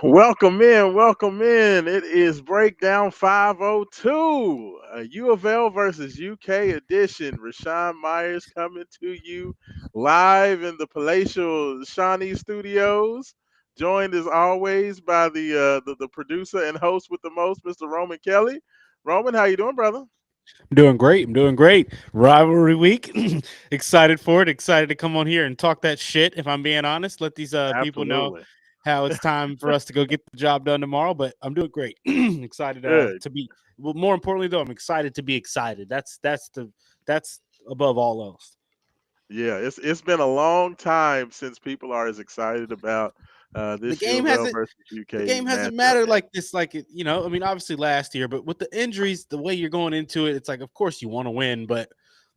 Welcome in, welcome in. It is Breakdown 502, a UofL versus UK edition. Raashaan Myers coming to you live in the palatial Shawnee Studios, joined as always by the producer and host with the most, Mr. Roman Kelly. Roman, how you doing, brother? I'm doing great. I'm doing great. Rivalry week. Excited for it. Excited to come on here and talk that shit. If I'm being honest, let these people know Absolutely. how it's time for us to go get the job done tomorrow. But I'm doing great. Excited Good. to be. Well, more importantly, though, I'm excited to be excited. That's above all else. Yeah, it's been a long time since people are as excited about The this game UofL hasn't. versus The UK game hasn't matchup, mattered man. like this. I mean, obviously last year, but with the injuries, the way you're going into it, it's like, of course you want to win, but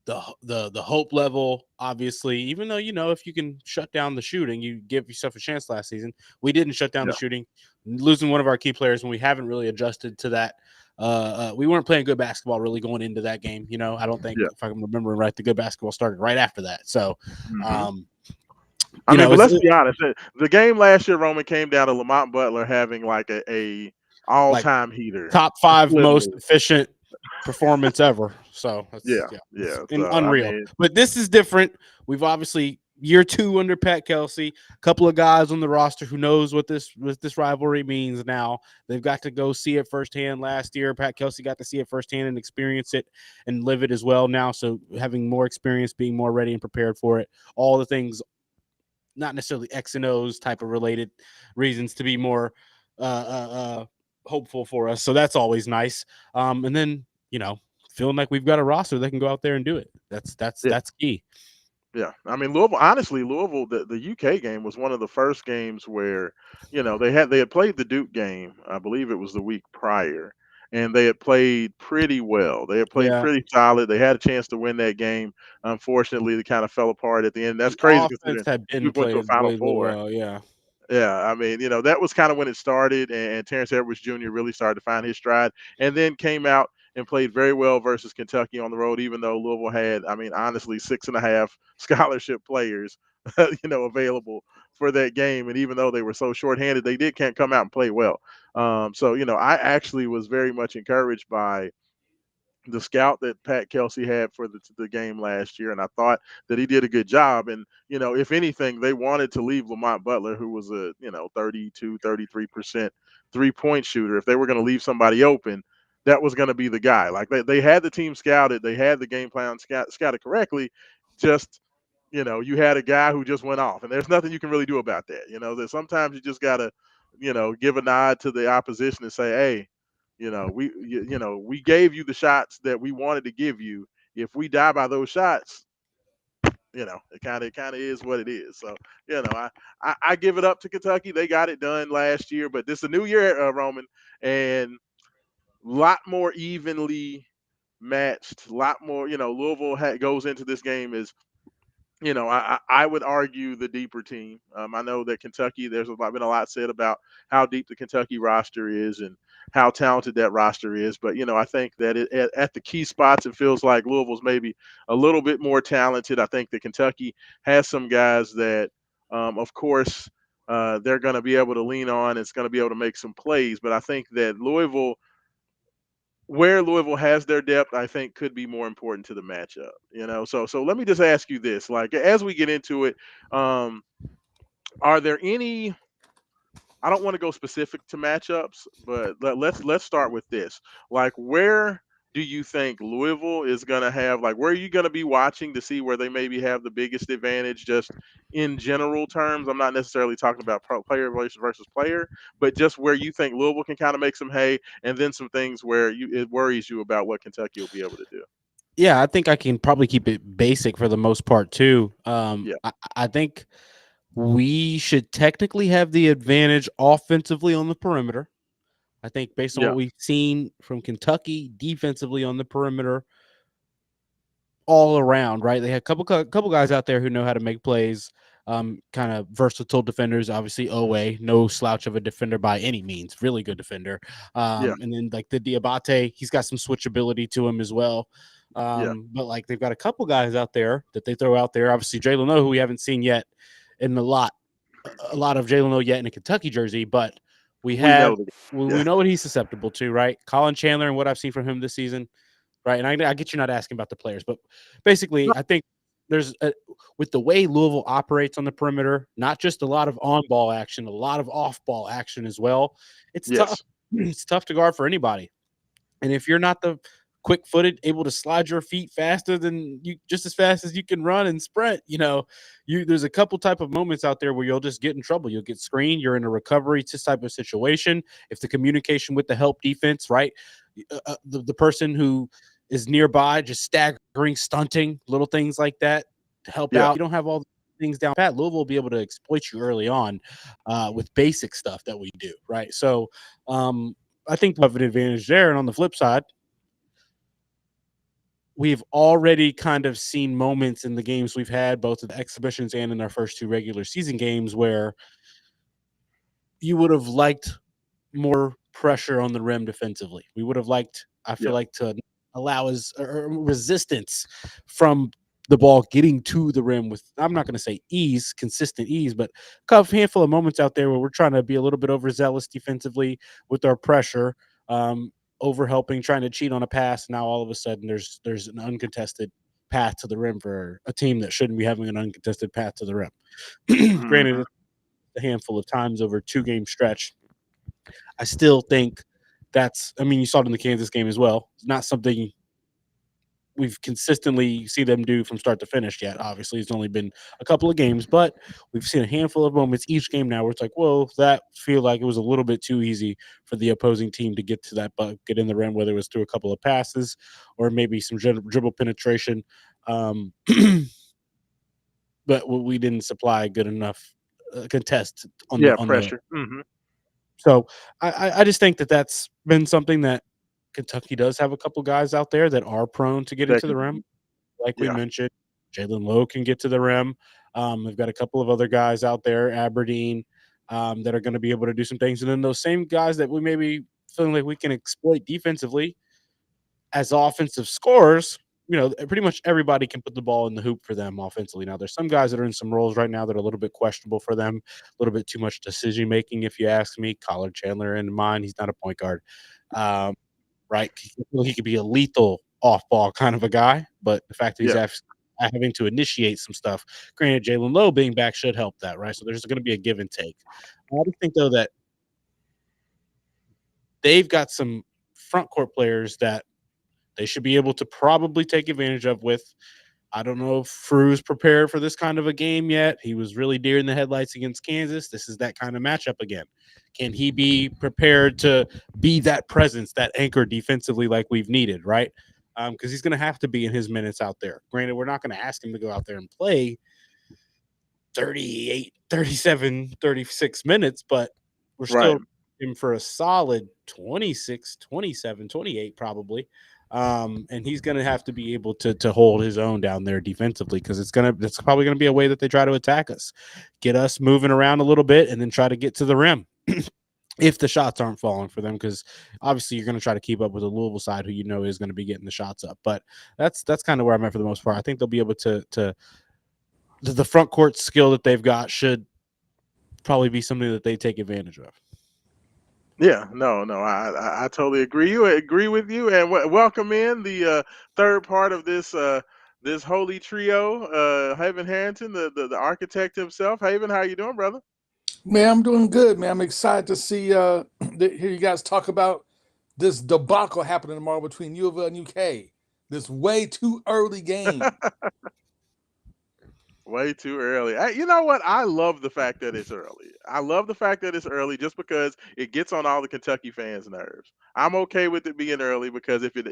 the hope level, obviously, even though if you can shut down the shooting, you give yourself a chance last season. We didn't shut down the Yeah, shooting, losing one of our key players when we haven't really adjusted to that. We weren't playing good basketball really going into that game. I don't think, yeah. if I'm remembering right, the good basketball started right after that. So, hmm um, I mean, but it's let's be honest. The game last year, Roman, came down to Lamont Butler having like a all like time heater, top five most literally. efficient performance ever. So that's Yeah, yeah, it's yeah. So I unreal. mean, But this is different. We've obviously year two under Pat Kelsey, a couple of guys on the roster who knows what this rivalry means now. They've got to go see it firsthand last year. Pat Kelsey got to see it firsthand and experience it and live it as well now. So having more experience, being more ready and prepared for it, all the things, not necessarily X and O's type of related reasons to be more uh, uh, uh, hopeful for us. So that's always nice. And then feeling like we've got a roster that can go out there and do it. That's that's yeah, that's key. yeah. I mean, Louisville. Honestly, Louisville. The UK game was one of the first games where they had played the Duke game. I believe it was the week prior, and they had played pretty well. They had played Yeah, pretty solid. They had a chance to win that game. Unfortunately, they kind of fell apart at the end. That's the crazy offense considering had we been went to a played Final really Four. well. Yeah, Yeah, I mean, that was kind of when it started, and Terrence Edwards Jr. really started to find his stride, and then came out and played very well versus Kentucky on the road, even though Louisville had, I mean, honestly, six and a half scholarship players, available for that game, and even though they were so shorthanded, they did can't come out and play well. So I actually was very much encouraged by the scout that Pat Kelsey had for the game last year, and I thought that he did a good job. And if anything, they wanted to leave Lamont Butler, who was a 32, 33% 3-point shooter. If they were going to leave somebody open, that was going to be the guy. Like they had the team scouted, they had the game plan scouted correctly. Just you had a guy who just went off, and there's nothing you can really do about that. That sometimes you just gotta give a nod to the opposition and say, hey, we gave you the shots that we wanted to give you. If we die by those shots, it kind of is what it is. So I give it up to Kentucky. They got it done last year, but this is a new year, Roman, and a lot more evenly matched. A lot more. Louisville goes into this game as I would argue the deeper team. I know that Kentucky, been a lot said about how deep the Kentucky roster is and how talented that roster is. But, I think that at the key spots, it feels like Louisville's maybe a little bit more talented. I think that Kentucky has some guys that, of course, they're going to be able to lean on. It's going to be able to make some plays. But I think that where Louisville has their depth, I think could be more important to the matchup. So let me just ask you this: like as we get into it, are there any I don't want to go specific to matchups, but let's start with this. Like, where do you think Louisville is going to have, like, where are you going to be watching to see where they maybe have the biggest advantage, just in general terms? I'm not necessarily talking about player versus player, but just where you think Louisville can kind of make some hay, and then some things where it worries you about what Kentucky will be able to do. Yeah, I think I can probably keep it basic for the most part too. Yeah, I think we should technically have the advantage offensively on the perimeter. I think based on yeah, what we've seen from Kentucky defensively on the perimeter, all around, right? They had a couple guys out there who know how to make plays, kind of versatile defenders. Obviously, Owe, no slouch of a defender by any means, really good defender. yeah, And then like the Diabate, he's got some switchability to him as well. yeah. But like they've got a couple guys out there that they throw out there. Obviously, Jalen O, who we haven't seen yet in a lot of Jalen O yet in a Kentucky jersey, but we We have know the we yeah, know what he's susceptible to, right? Colin Chandler and what I've seen from him this season, right? And I get you're not asking about the players, but basically, I think there's with the way Louisville operates on the perimeter, not just a lot of on-ball action, a lot of off-ball action as well. It's tough. yes, It's tough to guard for anybody. And if you're not the quick-footed, able to slide your feet faster than you, just as fast as you can run and sprint, you there's a couple type of moments out there where you'll just get in trouble. You'll get screened. You're in a recovery type of situation. If the communication with the help defense, right, the person who is nearby, just staggering, stunting, little things like that to help yeah, out. You don't have all the things down pat. Louisville will be able to exploit you early on with basic stuff that we do, right? So I think we have an advantage there. And on the flip side, we've already kind of seen moments in the games we've had, both in the exhibitions and in our first two regular season games, where you would have liked more pressure on the rim defensively. We would have liked, I feel yeah, like, to allow us resistance from the ball getting to the rim with, I'm not going to say ease, consistent ease, but a handful of moments out there where we're trying to be a little bit overzealous defensively with our pressure, over helping, trying to cheat on a pass. Now all of a sudden there's an uncontested path to the rim for a team that shouldn't be having an uncontested path to the rim. Granted, hmm it's a handful of times over a 2 game stretch. I still think I mean, you saw it in the Kansas game as well. It's not something we've consistently see them do from start to finish yet. Obviously, it's only been a couple of games, but we've seen a handful of moments each game now where it's like, whoa, that feel like it was a little bit too easy for the opposing team to get to that bucket in the rim, whether it was through a couple of passes or maybe some dribble penetration. Um, but we didn't supply good enough contest on the yeah, on the pressure. So I just think that that's been something that Kentucky does have a couple guys out there that are prone to getting That to the can rim. Like we yeah, mentioned, Jalen Lowe can get to the rim. They've got a couple of other guys out there, Aberdeen, that are going to be able to do some things. And then those same guys that we maybe feeling like we can exploit defensively as offensive scorers, pretty much everybody can put the ball in the hoop for them offensively. Now, there's some guys that are in some roles right now that are a little bit questionable for them, a little bit too much decision making, if you ask me. Collar Chandler in mind, he's not a point guard, um, right? He could be a lethal off ball kind of a guy, but the fact that he's yeah, having to initiate some stuff, granted, Jalen Lowe being back should help that, right? So there's going to be a give and take. I just think, though, that they've got some front court players that they should be able to probably take advantage of with. I don't know if Frew's prepared for this kind of a game yet. He was really deer in the headlights against Kansas. This is that kind of matchup again. Can he be prepared to be that presence, that anchor defensively like we've needed, right? Because he's going to have to be in his minutes out there. Granted, we're not going to ask him to go out there and play 38, 37, 36 minutes, but we're right. still in for a solid 26, 27, 28 probably. And he's going to have to be able to hold his own down there defensively because it's probably going to be a way that they try to attack us, get us moving around a little bit, and then try to get to the rim. If the shots aren't falling for them, because obviously you're going to try to keep up with the Louisville side, who is going to be getting the shots up. But that's kind of where I'm at for the most part. I think they'll be able to the front court skill that they've got should probably be something that they take advantage of. Yeah, no, no, I totally agree with you, and welcome in the third part of this holy trio, Haven Harrington, the architect himself. Haven, how you doing, brother? Man, I'm doing good, man. I'm excited to see hear you guys talk about this debacle happening tomorrow between U of L and UK. This way too early game. Way too early. You know what? I love the fact that it's early. I love the fact that it's early just because it gets on all the Kentucky fans' nerves. I'm okay with it being early because if it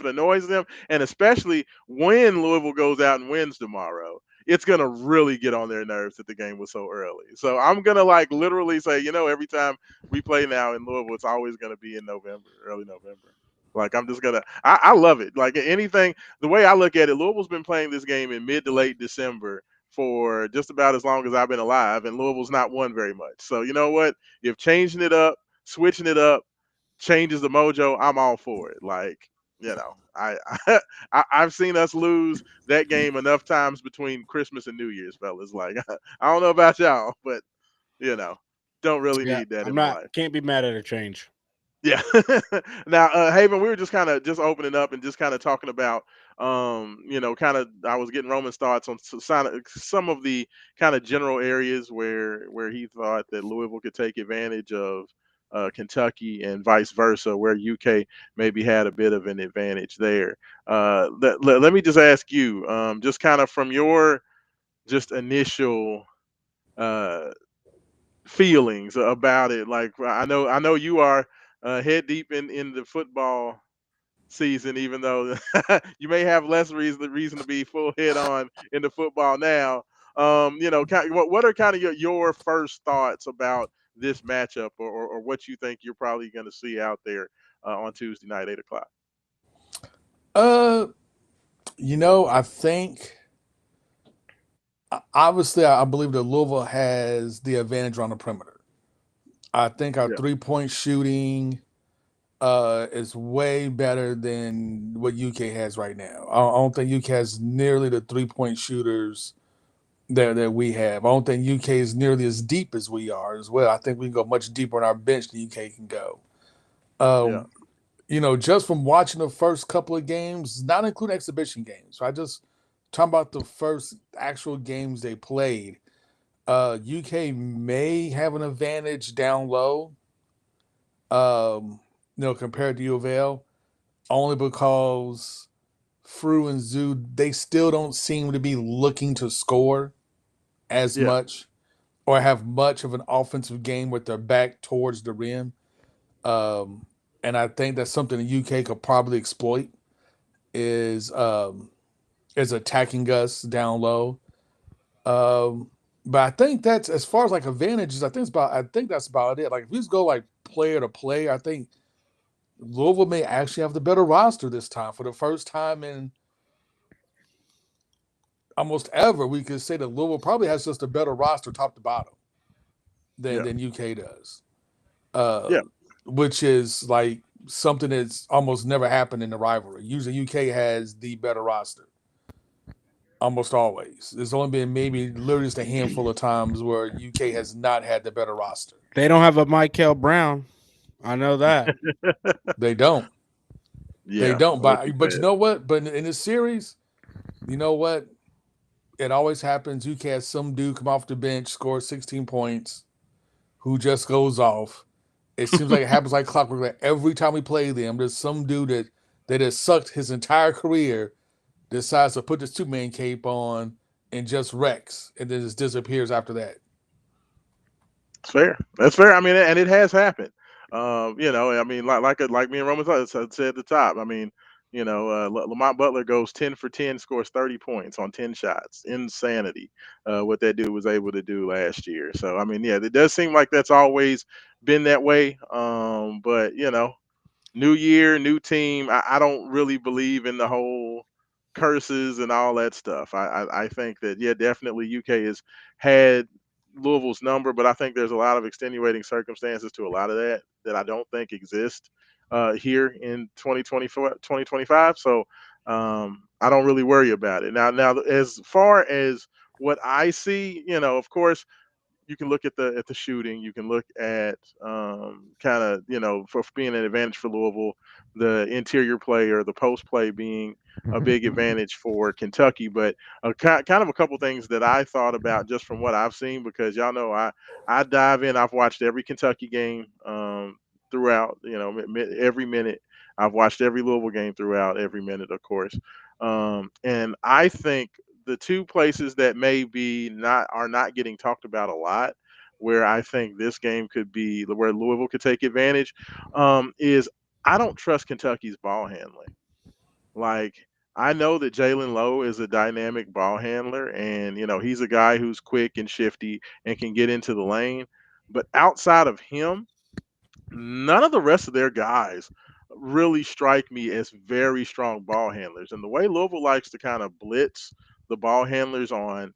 annoys them, and especially when Louisville goes out and wins tomorrow, it's gonna really get on their nerves that the game was so early. So I'm gonna like literally say, every time we play now in Louisville, it's always gonna be in November, early November. Like I'm just gonna, I love it. Like anything, the way I look at it, Louisville's been playing this game in mid to late December for just about as long as I've been alive, and Louisville's not won very much. So you know what? If changing it up, switching it up, changes the mojo, I'm all for it. Like I, I've seen us lose that game enough times between Christmas and New Year's, fellas. Like I don't know about y'all, but you know, don't really Yeah, need that I'm in my not life. can't be mad at a change. Yeah. Now, Haven, we were just kind of just opening up and just kind of talking about, kind of I was getting Roman's thoughts on some of the kind of general areas where he thought that Louisville could take advantage of Kentucky and vice versa, where UK maybe had a bit of an advantage there. Let me just ask you, just kind of from your just initial uh, feelings about it. Like I know you are head deep in the football season, even though you may have less reason to be full head on into football now. What are kind of your first thoughts about this matchup, or what you think you're probably going to see out there on Tuesday night, 8 o'clock? Uh, I think obviously I believe that Louisville has the advantage on the perimeter. I think our Yeah, 3-point shooting is way better than what UK has right now. I don't think UK has nearly the 3-point shooters that we have. I don't think UK is nearly as deep as we are as well. I think we can go much deeper on our bench than UK can go. yeah, Um, just from watching the first couple of games, not including exhibition games. So I just talking about the first actual games they played. UK may have an advantage down low, compared to U of L, only because Frew and Zoo they still don't seem to be looking to score as yeah, much or have much of an offensive game with their back towards the rim. Um, and I think that's something the UK could probably exploit is attacking us down low. But I think that's as far as like advantages. I think that's about it. Like if we just go like player to player, I think Louisville may actually have the better roster this time for the first time in almost ever. We could say that Louisville probably has just a better roster top to bottom yeah, than UK does, uh, yeah, which is like something that's almost never happened in the rivalry. Usually UK has the better roster almost always. There's only been maybe literally just a handful of times where UK has not had the better roster. They don't have a Michael Brown. I know that. They don't. They yeah. don't. Which is But you bad. know what? But in this series, you know what? It always happens. UK has some dude come off the bench, score 16 points, who just goes off. It seems like it happens like clockwork. Like every time we play them, there's some dude that has sucked his entire career, decides to put this two-man cape on and just wrecks, and then just disappears after that. It's fair. That's fair. I mean, and it has happened. I mean, like me and Roman said at the top. I mean, Lamont Butler goes 10 for 10, scores 30 points on 10 shots. Insanity. What that dude was able to do last year. So I mean, yeah, it does seem like that's always been that way. But new year, new team. I don't really believe in the whole curses and all that stuff. I think that yeah, definitely UK has had Louisville's number, but I think there's a lot of extenuating circumstances to a lot of that I don't think exist here in 2024, 2025. So I don't really worry about it. Now, as far as what I see, of course, you can look at the shooting. You can look at kind of for being an advantage for Louisville, the interior play or the post play being a big advantage for Kentucky. But kind of a couple things that I thought about just from what I've seen, because y'all know I dive in. I've watched every Kentucky game throughout. Every minute. I've watched every Louisville game throughout every minute, of course. And I think the two places that maybe not are not getting talked about a lot, where I think this game could be where Louisville could take advantage, is I don't trust Kentucky's ball handling. Like, I know that Jalen Lowe is a dynamic ball handler, and he's a guy who's quick and shifty and can get into the lane. But outside of him, none of the rest of their guys really strike me as very strong ball handlers. And the way Louisville likes to kind of blitz the ball handlers on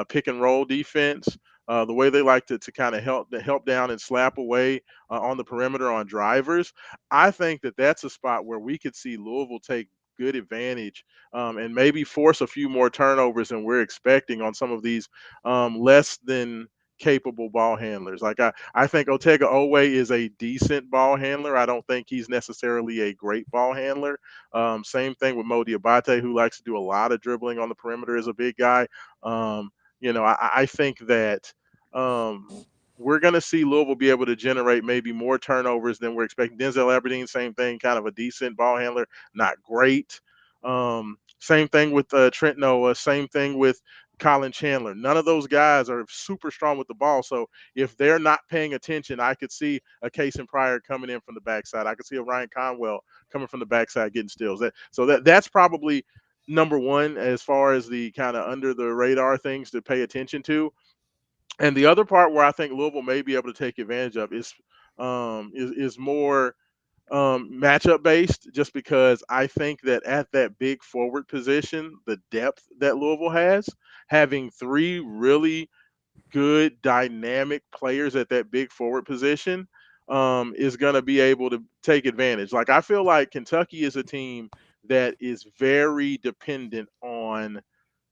pick and roll defense, the way they like to kind of help down and slap away on the perimeter on drivers, I think that that's a spot where we could see Louisville take good advantage and maybe force a few more turnovers than we're expecting on some of these less than capable ball handlers. Like I think Otega Owe is a decent ball handler. I don't think he's necessarily a great ball handler. Same thing with Mo Diabate, who likes to do a lot of dribbling on the perimeter as a big guy. Um, I think that we're going to see Louisville be able to generate maybe more turnovers than we're expecting. Denzel Aberdeen, same thing, kind of a decent ball handler, not great. Same thing with Trent Noah. Same thing with Colin Chandler. None of those guys are super strong with the ball. So if they're not paying attention, I could see a Case and Pryor coming in from the backside. I could see a Ryan Conwell coming from the backside getting steals. That's probably number one as far as the kind of under the radar things to pay attention to. And the other part where I think Louisville may be able to take advantage of is more matchup based, just because I think that at that big forward position, the depth that Louisville has, having three really good dynamic players at that big forward position is going to be able to take advantage. Like, I feel like Kentucky is a team that is very dependent on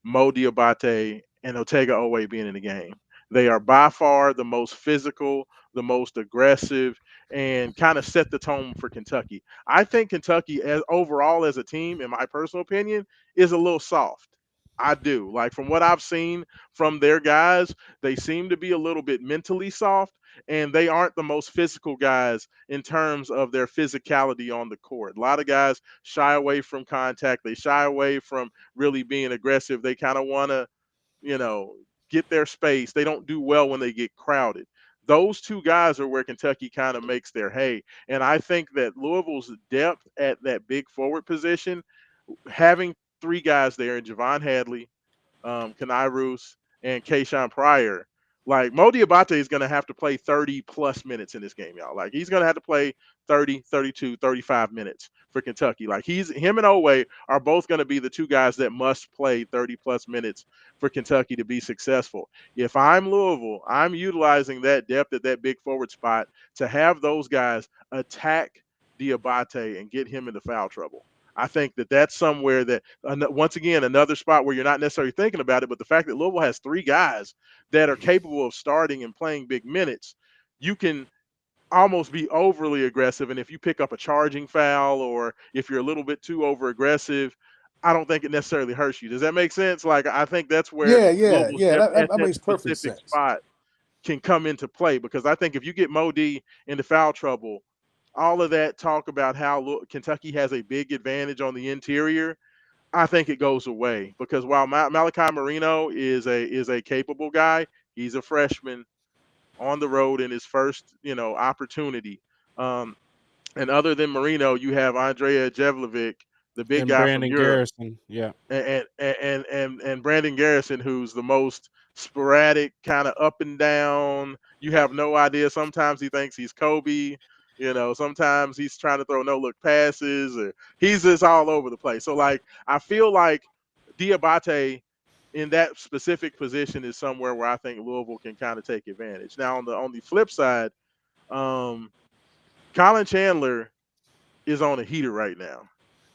Mo Diabate and Otega Owe being in the game. They are by far the most physical, the most aggressive, and kind of set the tone for Kentucky. I think Kentucky, as overall as a team, in my personal opinion, is a little soft. I do. Like, from what I've seen from their guys, they seem to be a little bit mentally soft, and they aren't the most physical guys in terms of their physicality on the court. A lot of guys shy away from contact. They shy away from really being aggressive. They kind of want to, you know, get their space. They don't do well when they get crowded. Those two guys are where Kentucky kind of makes their hay. And I think that Louisville's depth at that big forward position, having three guys there in Javon Hadley, Kanai Roos, and Kayshawn Pryor. Like, Mo Diabate is going to have to play 30 plus minutes in this game, y'all. Like, he's going to have to play 30, 32, 35 minutes for Kentucky. Like, him and Owe are both going to be the two guys that must play 30 plus minutes for Kentucky to be successful. If I'm Louisville, I'm utilizing that depth at that big forward spot to have those guys attack Diabate and get him into foul trouble. I think that that's somewhere that, once again, another spot where you're not necessarily thinking about it, but the fact that Louisville has three guys that are capable of starting and playing big minutes, you can almost be overly aggressive. And if you pick up a charging foul, or if you're a little bit too over aggressive, I don't think it necessarily hurts you. Does that make sense? Like, I think that's where Yeah, yeah, Louisville's yeah. depth That, that, at that that makes perfect specific sense. spot can come into play, because I think if you get Mo D into foul trouble, all of that talk about how Kentucky has a big advantage on the interior, I think it goes away, because while Malachi Marino is a capable guy, he's a freshman on the road in his first opportunity. Um, and other than Marino, you have Andrea Jevlovic, the big And guy from Brandon Europe, Garrison. Yeah. and Brandon Garrison, who's the most sporadic, kind of up and down. You have no idea. Sometimes he thinks he's Kobe. Sometimes he's trying to throw no look passes, or he's just all over the place. So, like, I feel like Diabate in that specific position is somewhere where I think Louisville can kind of take advantage. Now, on the flip side, um, Colin Chandler is on a heater right now.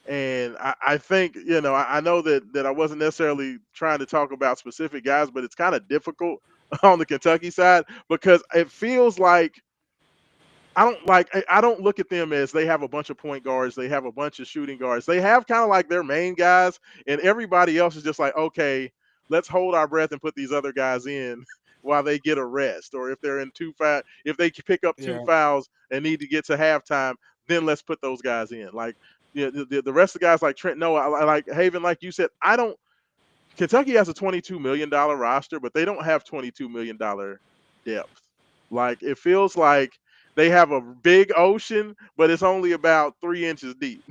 And I think, I know that I wasn't necessarily trying to talk about specific guys, but it's kind of difficult on the Kentucky side because it feels like I don't look at them as they have a bunch of point guards, they have a bunch of shooting guards. They have kind of like their main guys, and everybody else is just like, okay, let's hold our breath and put these other guys in while they get a rest. Or if they're in if they pick up two Yeah. fouls and need to get to halftime, then let's put those guys in. Like the rest of the guys like Trent Noah, like Haven, like you said, I don't. Kentucky has a $22 million roster, but they don't have $22 million depth. Like it feels like they have a big ocean, but it's only about 3 inches deep.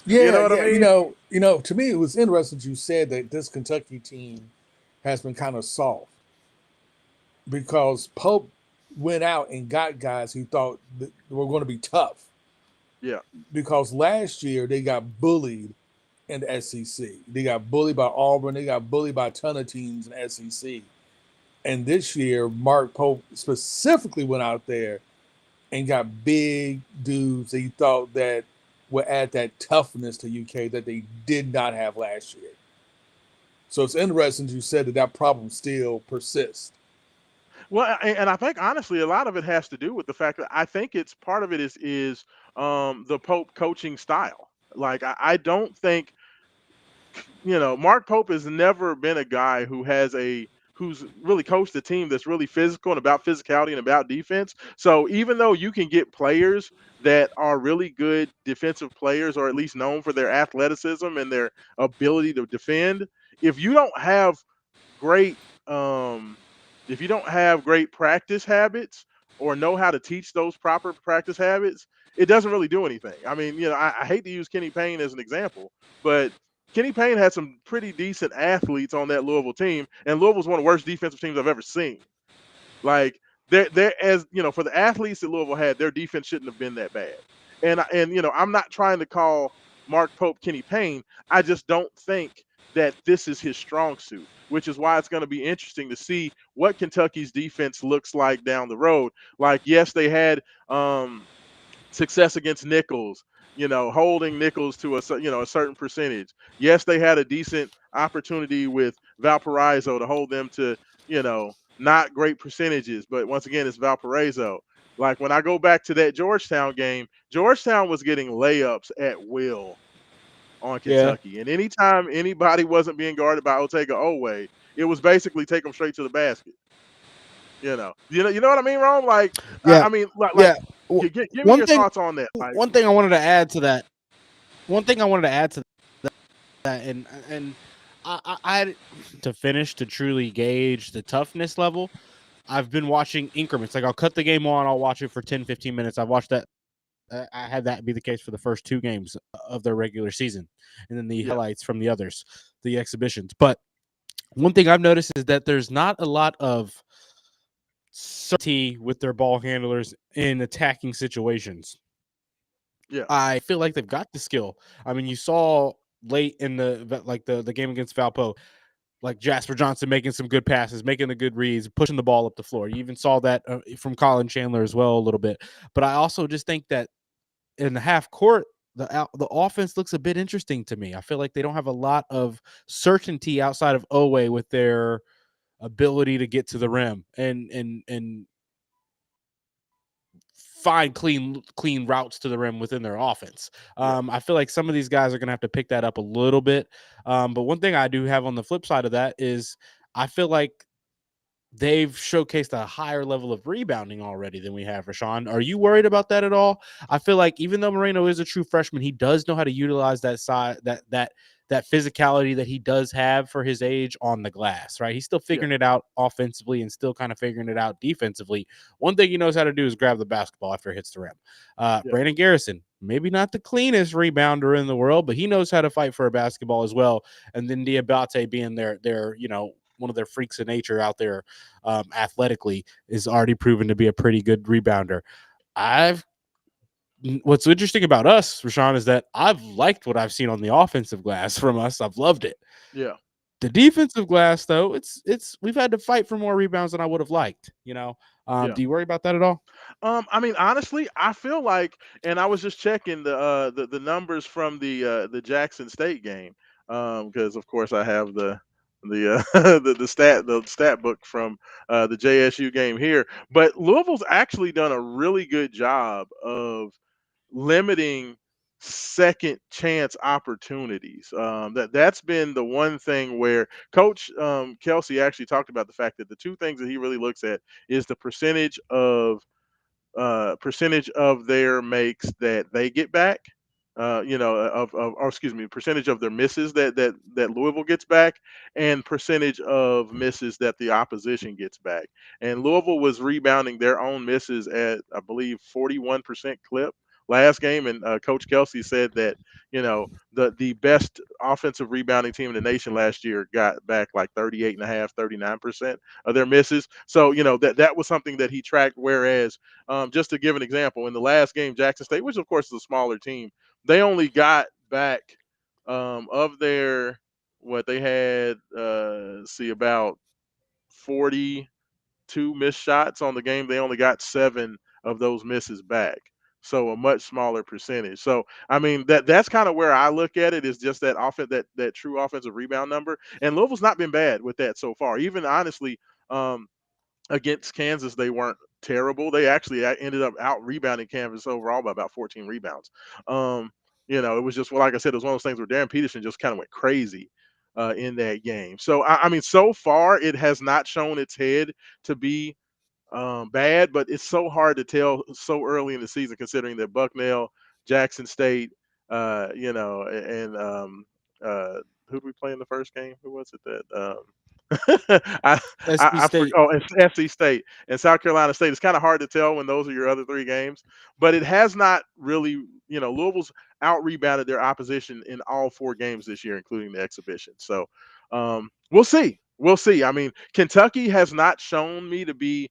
You Yeah, know what I yeah. mean? To me, it was interesting that you said that this Kentucky team has been kind of soft because Pope went out and got guys who thought that were going to be tough. Yeah, Because last year they got bullied in the SEC. They got bullied by Auburn. They got bullied by a ton of teams in the SEC. And this year, Mark Pope specifically went out there and got big dudes that he thought that would add that toughness to UK that they did not have last year. So it's interesting you said that that problem still persists. well, and I think honestly, a lot of it has to do with the fact that I think it's part of it is the Pope coaching style. Like I don't think Mark Pope has never been a guy who's really coached a team that's really physical and about physicality and about defense. So even though you can get players that are really good defensive players or at least known for their athleticism and their ability to defend, if you don't have great um if you don't have great practice habits or know how to teach those proper practice habits, it doesn't really do anything. I mean, I hate to use Kenny Payne as an example, but Kenny Payne had some pretty decent athletes on that Louisville team, and Louisville's one of the worst defensive teams I've ever seen. Like they're as for the athletes that Louisville had, their defense shouldn't have been that bad. And I'm not trying to call Mark Pope Kenny Payne. I just don't think that this is his strong suit, which is why it's going to be interesting to see what Kentucky's defense looks like down the road. Like, yes, they had success against Nichols, holding Nichols to a certain percentage. Yes, they had a decent opportunity with Valparaiso to hold them to, not great percentages, but once again, it's Valparaiso. Like when I go back to that Georgetown game, Georgetown was getting layups at will on Yeah. Kentucky. And anytime anybody wasn't being guarded by Otega Oweh, it was basically take them straight to the basket. You know what I mean, Rome? Like, Yeah. I mean, like, Yeah. W- give me One your thing. thoughts on that. Like, One thing I wanted to add to that. One thing I wanted to add to that, and I to finish to truly gauge the toughness level. I've been watching increments. Like I'll cut the game on, I'll watch it for 10, 15 minutes. I've watched that. I had that be the case for the first two games of their regular season, and then the yeah, highlights from the others, the exhibitions. But one thing I've noticed is that there's not a lot of certainty with their ball handlers in attacking situations. yeah, I feel like they've got the skill. I mean, you saw late in the game against Valpo, like Jasper Johnson making some good passes, making the good reads, pushing the ball up the floor. You even saw that from Colin Chandler as well a little bit. But I also just think that in the half court, the offense looks a bit interesting to me. I feel like they don't have a lot of certainty outside of Oweh with their ability to get to the rim and find clean routes to the rim within their offense. yeah, I feel like some of these guys are going to have to pick that up a little bit. But one thing I do have on the flip side of that is I feel like they've showcased a higher level of rebounding already than we have, Raashaan. Are you worried about that at all? I feel like even though Moreno is a true freshman, he does know how to utilize that side that physicality that he does have for his age on the glass, right? He's still yeah, figuring it out offensively and still kind of figuring it out defensively. One thing he knows how to do is grab the basketball after it hits the rim. yeah, Brandon Garrison, maybe not the cleanest rebounder in the world, but he knows how to fight for a basketball as well. And then Diabate being their one of their freaks of nature out there athletically is already proven to be a pretty good rebounder. I've What's interesting about us, Raashaan, is that I've liked what I've seen on the offensive glass from us. I've loved it. yeah, The defensive glass, though, it's we've had to fight for more rebounds than I would have liked. yeah. Do you worry about that at all? I mean, honestly, I feel like, and I was just checking the numbers from the Jackson State game, because of course I have the stat book from the JSU game here. But Louisville's actually done a really good job of limiting second chance opportunities. That's been the one thing where Coach Kelsey actually talked about the fact that the two things that he really looks at is the percentage of their makes that they get back. Or excuse me, percentage of their misses that Louisville gets back, and percentage of misses that the opposition gets back. And Louisville was rebounding their own misses at, I believe, 41% clip last game. And Coach Kelsey said that the best offensive rebounding team in the nation last year got back like 38 and a half, 39% of their misses. So that was something that he tracked. Whereas just to give an example, in the last game, Jackson State, which of course is a smaller team, they only got back of their what they had, see about 42 missed shots on the game. They only got 7 of those misses back. So a much smaller percentage. So I mean that's kind of where I look at it, is just that that true offensive rebound number. And Louisville's not been bad with that so far. Even honestly, um, against Kansas, they weren't terrible. They actually ended up out rebounding Kansas overall by about 14 rebounds. Um, it was just, well, like I said, it was one of those things where Darren Peterson just kind of went crazy in that game. So I mean, so far it has not shown its head to be bad, but it's so hard to tell so early in the season, considering that Bucknell, Jackson State, and uh, who did we play in the first game? Who was it that? I, SB I State. forgot. Oh, it's SC State and South Carolina State. It's kind of hard to tell when those are your other three games, but it has not really. Louisville's out rebounded their opposition in all 4 games this year, including the exhibition. So we'll see. We'll see. I mean, Kentucky has not shown me to be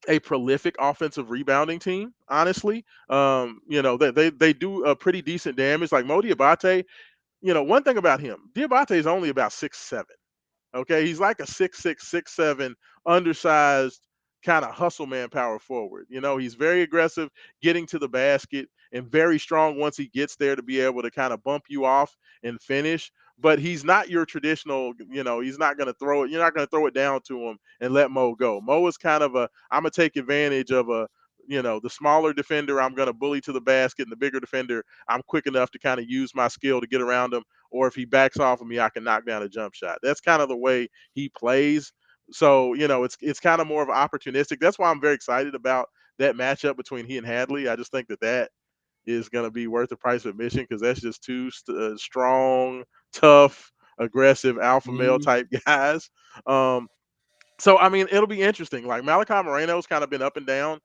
a prolific offensive rebounding team, honestly. They do a pretty decent damage. Like Mo Diabate, one thing about him, Diabate is only about 6'7". Okay, he's like a 6'6", 6'7", undersized kind of hustle man power forward. He's very aggressive getting to the basket and very strong once he gets there to be able to kind of bump you off and finish. But he's not your traditional, he's not going to throw it. You're not going to throw it down to him and let Mo go. Mo is kind of I'm going to take advantage of the smaller defender. I'm going to bully to the basket, and the bigger defender, I'm quick enough to kind of use my skill to get around him, or if he backs off of me, I can knock down a jump shot. That's kind of the way he plays. So it's kind of more of opportunistic. That's why I'm very excited about that matchup between he and Hadley. I just think that is going to be worth the price of admission, because that's just two strong, tough, aggressive alpha male Mhm. type guys. Um, so I mean, it'll be interesting. Like Malachi Moreno's kind of been up and down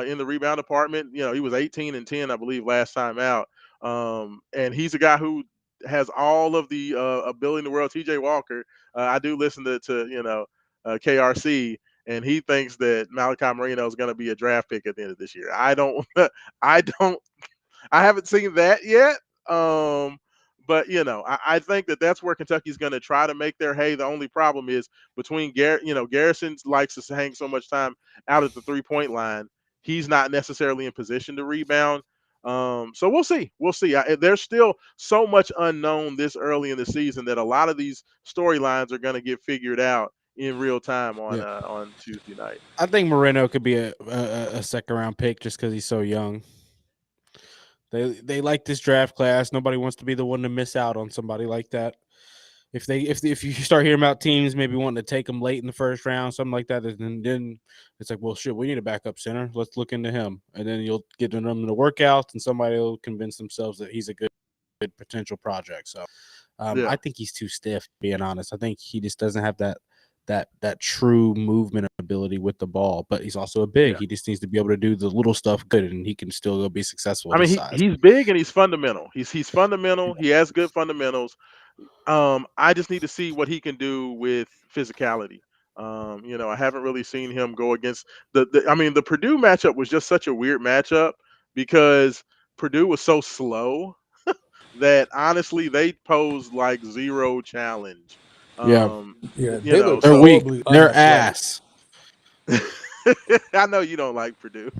in the rebound department. He was 18 and 10, I believe, last time out. And he's a guy who has all of the ability in the world. TJ Walker, I do listen to KRC, and he thinks that Malachi Moreno is going to be a draft pick at the end of this year. I don't, I don't I haven't seen that yet. But I think that's where Kentucky's going to try to make their hay. The only problem is between Garrison likes to hang so much time out at the 3-point line. He's not necessarily in position to rebound. So we'll see. We'll see. There's still so much unknown this early in the season that a lot of these storylines are going to get figured out in real time Yeah, on Tuesday night. I think Moreno could be a second round pick just because he's so young. They like this draft class. Nobody wants to be the one to miss out on somebody like that. If you start hearing about teams maybe wanting to take him late in the first round, something like that, then it's like, well, shit, we need a backup center. Let's look into him, and then you'll get them in the workouts, and somebody will convince themselves that he's a good potential project. So, Yeah. I think he's too stiff. Being honest, I think he just doesn't have that true movement ability with the ball. But he's also a big. Yeah. He just needs to be able to do the little stuff good, and he can still go be successful I at mean, his size. he's big and he's fundamental. He's fundamental. He has good fundamentals. I just need to see what he can do with physicality. I haven't really seen him go against I mean, the Purdue matchup was just such a weird matchup because Purdue was so slow that honestly they posed like zero challenge. Yeah, Yeah, they look they're So weak. horribly They're unathletic. ass. I know you don't like Purdue.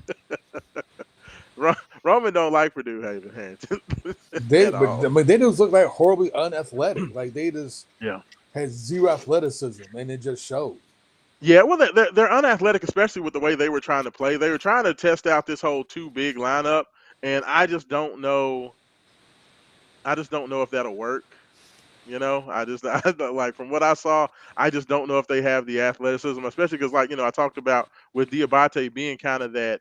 Roman don't like Purdue, Haven Harrington They, at but I all. mean, they just look like horribly unathletic. Like they just, Yeah. has zero athleticism, and it just showed. Yeah, well, they're unathletic, especially with the way they were trying to play. They were trying to test out this whole two big lineup, and I just don't know. I just don't know if that'll work. Like from what I saw, I just don't know if they have the athleticism, especially because, like, I talked about with Diabate being kind of that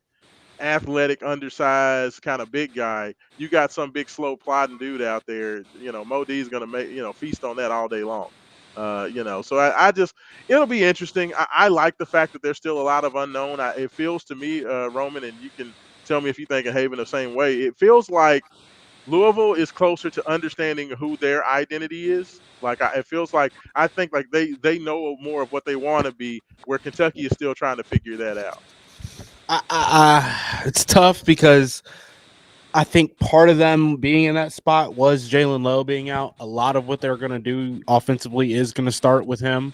athletic, undersized kind of big guy. You got some big, slow, plodding dude out there. Mo D's gonna make feast on that all day long. So I just it'll be interesting. I like the fact that there's still a lot of unknown. It feels to me, Roman, and you can tell me if you think of Haven the same way. It feels like Louisville is closer to understanding who their identity is. It feels like I think like they know more of what they want to be, where Kentucky is still trying to figure that out. It's tough because I think part of them being in that spot was Jalen Lowe being out. A lot of what they're going to do offensively is going to start with him.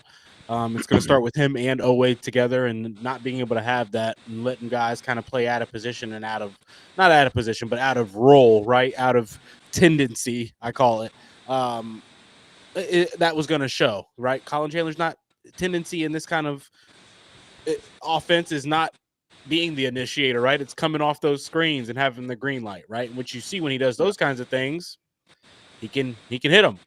It's going to start with him and Owe together, and not being able to have that and letting guys kind of play out of position and not out of position, but out of role, right? Out of tendency, I call it. That was going to show, right? Colin Chandler's not tendency in this kind of offense is not being the initiator, right? It's coming off those screens and having the green light, right? Which you see when he does those kinds of things, he can hit them.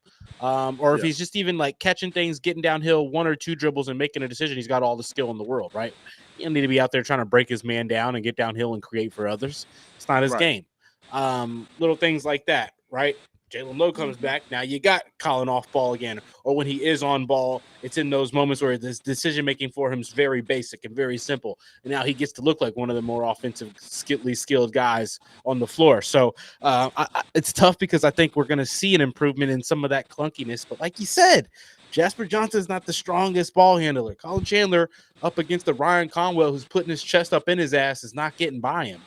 Or if he's just even like catching things, getting downhill, one or two dribbles and making a decision, he's got all the skill in the world, right? You don't need to be out there trying to break his man down and get downhill and create for others. It's not his game. Little things like that, right? Jalen Lowe comes back. Now you got Colin off ball again. Or when he is on ball, it's in those moments where this decision making for him is very basic and very simple. And now he gets to look like one of the more offensively skilled guys on the floor. So it's tough because I think we're going to see an improvement in some of that clunkiness. But like you said, Jasper Johnson's not the strongest ball handler. Colin Chandler up against the Ryan Conwell, who's putting his chest up in his ass, is not getting by him.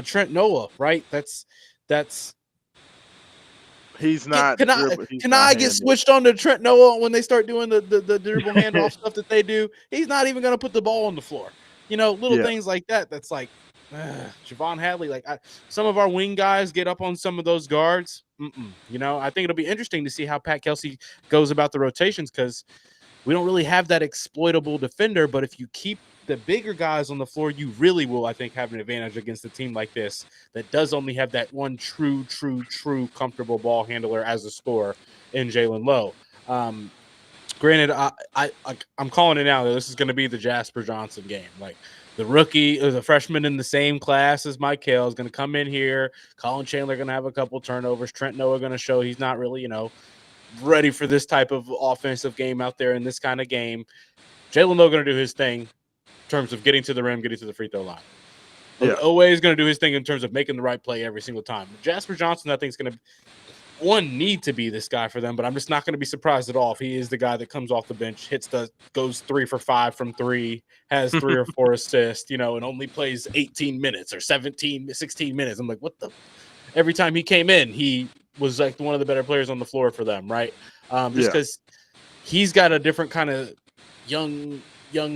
Trent Noah, right? That's he's not. Can I get switched on to Trent Noah when they start doing the dribble handoff stuff that they do? He's not even going to put the ball on the floor. Little things like that. That's like Javon Hadley. Like some of our wing guys get up on some of those guards. I think it'll be interesting to see how Pat Kelsey goes about the rotations because we don't really have that exploitable defender. But if you keep the bigger guys on the floor, you really will, I think, have an advantage against a team like this that does only have that one true comfortable ball handler as a scorer in Jalen Lowe. Granted, I'm calling it now that this is going to be the Jasper Johnson game. Like the rookie or the freshman in the same class as Michael is going to come in here. Colin Chandler going to have a couple turnovers. Trent Noah going to show he's not really, ready for this type of offensive game out there in this kind of game. Jalen Lowe going to do his thing in terms of getting to the rim, getting to the free throw line. Owe is going to do his thing in terms of making the right play every single time. Jasper Johnson, I think, is going to need to be this guy for them, but I'm just not going to be surprised at all if he is the guy that comes off the bench, goes 3 for 5 from 3, has 3 or 4 assists, and only plays 18 minutes or 16 minutes. I'm like, what the? Every time he came in, he was like one of the better players on the floor for them, right? Just because he's got a different kind of young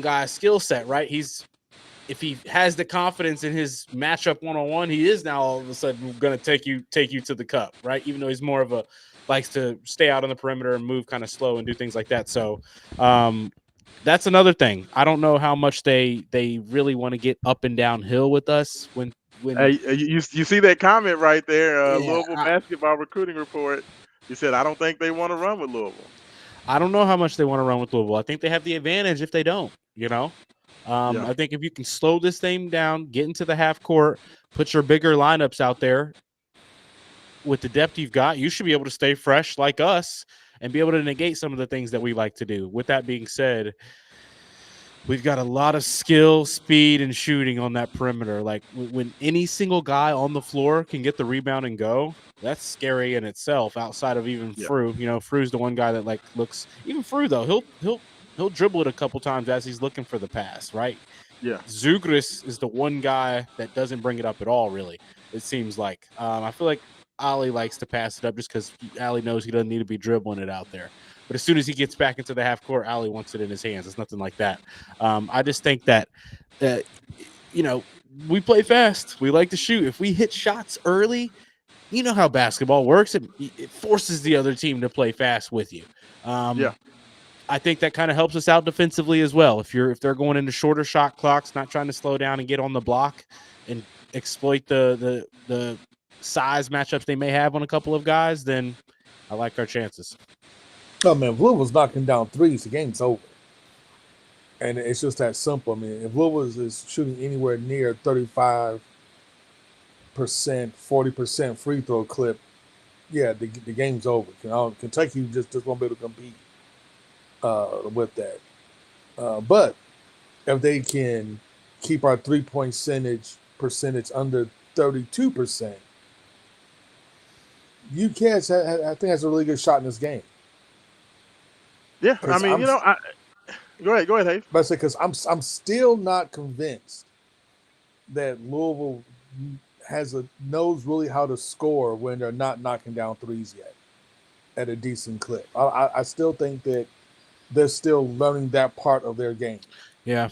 guy skill set, right? If he has the confidence in his matchup one-on-one, he is now all of a sudden going to take you to the cup, right? Even though he's more of likes to stay out on the perimeter and move kind of slow and do things like that. So that's another thing. I don't know how much they really want to get up and downhill with us when you see that comment right there, Louisville basketball recruiting report. He said, I don't think they want to run with Louisville. I don't know how much they want to run with Louisville. I think they have the advantage if they don't, I think if you can slow this thing down, get into the half court, put your bigger lineups out there with the depth you've got, you should be able to stay fresh like us and be able to negate some of the things that we like to do. With that being said, we've got a lot of skill, speed, and shooting on that perimeter. Like when any single guy on the floor can get the rebound and go, that's scary in itself. Outside of even Frew, Frew's the one guy that looks. Even Frew though, he'll dribble it a couple times as he's looking for the pass, right? Yeah. Zugris is the one guy that doesn't bring it up at all. Really, it seems like. I feel like Ali likes to pass it up just because Ali knows he doesn't need to be dribbling it out there. But as soon as he gets back into the half court, Ali wants it in his hands. It's nothing like that. I just think that, we play fast. We like to shoot. If we hit shots early, you know how basketball works. It forces the other team to play fast with you. Yeah. I think that kind of helps us out defensively as well. If they're going into shorter shot clocks, not trying to slow down and get on the block and exploit the size matchups they may have on a couple of guys, then I like our chances. Oh man, if Louisville's knocking down threes, the game's over. And it's just that simple. I mean, if Louisville is shooting anywhere near 35%, 40% free throw clip, yeah, the game's over. You know, Kentucky just won't be able to compete with that. But if they can keep our 3 point percentage under 32%, UCAS I think has a really good shot in this game. Yeah. I Because mean, I'm go ahead, Hayes. but because I'm still not convinced that Louisville has a knows really how to score when they're not knocking down threes yet at a decent clip. I still think that they're still learning that part of their game. Yeah.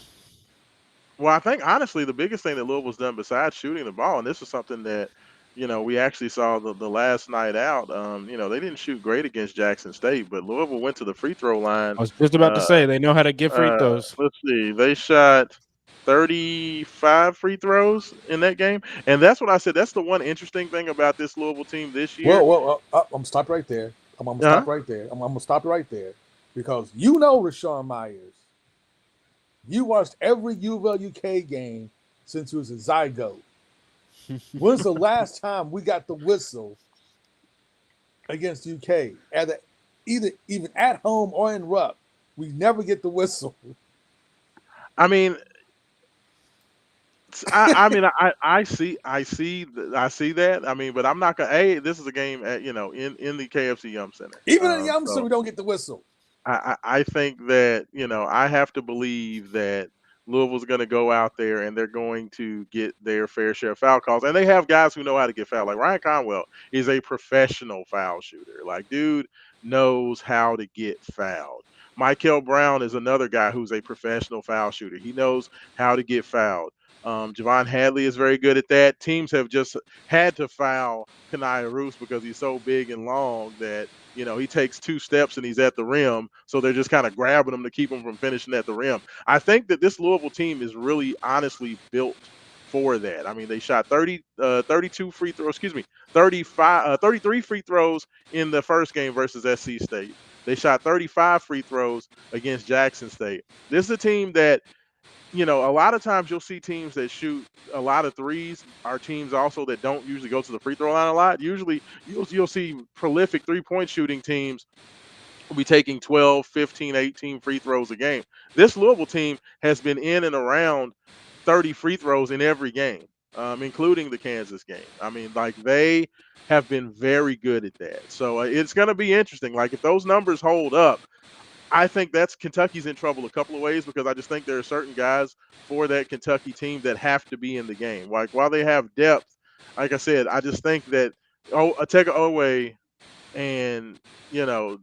Well, I think honestly the biggest thing that Louisville's done besides shooting the ball, and this is something that we actually saw the last night out. They didn't shoot great against Jackson State, but Louisville went to the free throw line. I was just about to Uh, say they know how to get free throws. let's see, they shot 35 free throws in that game, and that's what I said. That's the one interesting thing about this Louisville team this year. I'm gonna stop right there. I'm gonna Uh-huh. stop right there. I'm gonna stop right there because Raashaan Myers. You watched every UofL UK game since you was a zygote. When's the last time we got the whistle against UK either even at home or in Rupp? We never get the whistle. I mean, I see that. I mean, but I'm not gonna. This is a game at in the KFC Yum Center. Even in Youngstown, So we don't get the whistle. I think that I have to believe that Louisville's going to go out there and they're going to get their fair share of foul calls, and they have guys who know how to get fouled. Like Ryan Conwell is a professional foul shooter. Like dude knows how to get fouled. Michael Brown is another guy who's a professional foul shooter. He knows how to get fouled. Javon Hadley is very good at that. Teams have just had to foul Kanaya Roos because he's so big and long that he takes two steps and he's at the rim. So they're just kind of grabbing him to keep him from finishing at the rim. I think that this Louisville team is really honestly built for that. I mean, they shot 32 free throws, excuse me, 33 free throws in the first game versus SC State. They shot 35 free throws against Jackson State. This is a team that a lot of times you'll see teams that shoot a lot of threes are teams also that don't usually go to the free throw line a lot. Usually you'll see prolific 3-point shooting teams will be taking 12, 15, 18 free throws a game. This Louisville team has been in and around 30 free throws in every game, including the Kansas game. I mean, like they have been very good at that. So it's going to be interesting. Like if those numbers hold up, I think that's Kentucky's in trouble a couple of ways because I just think there are certain guys for that Kentucky team that have to be in the game. Like while they have depth, like I said, I just think that Otega Owe and you know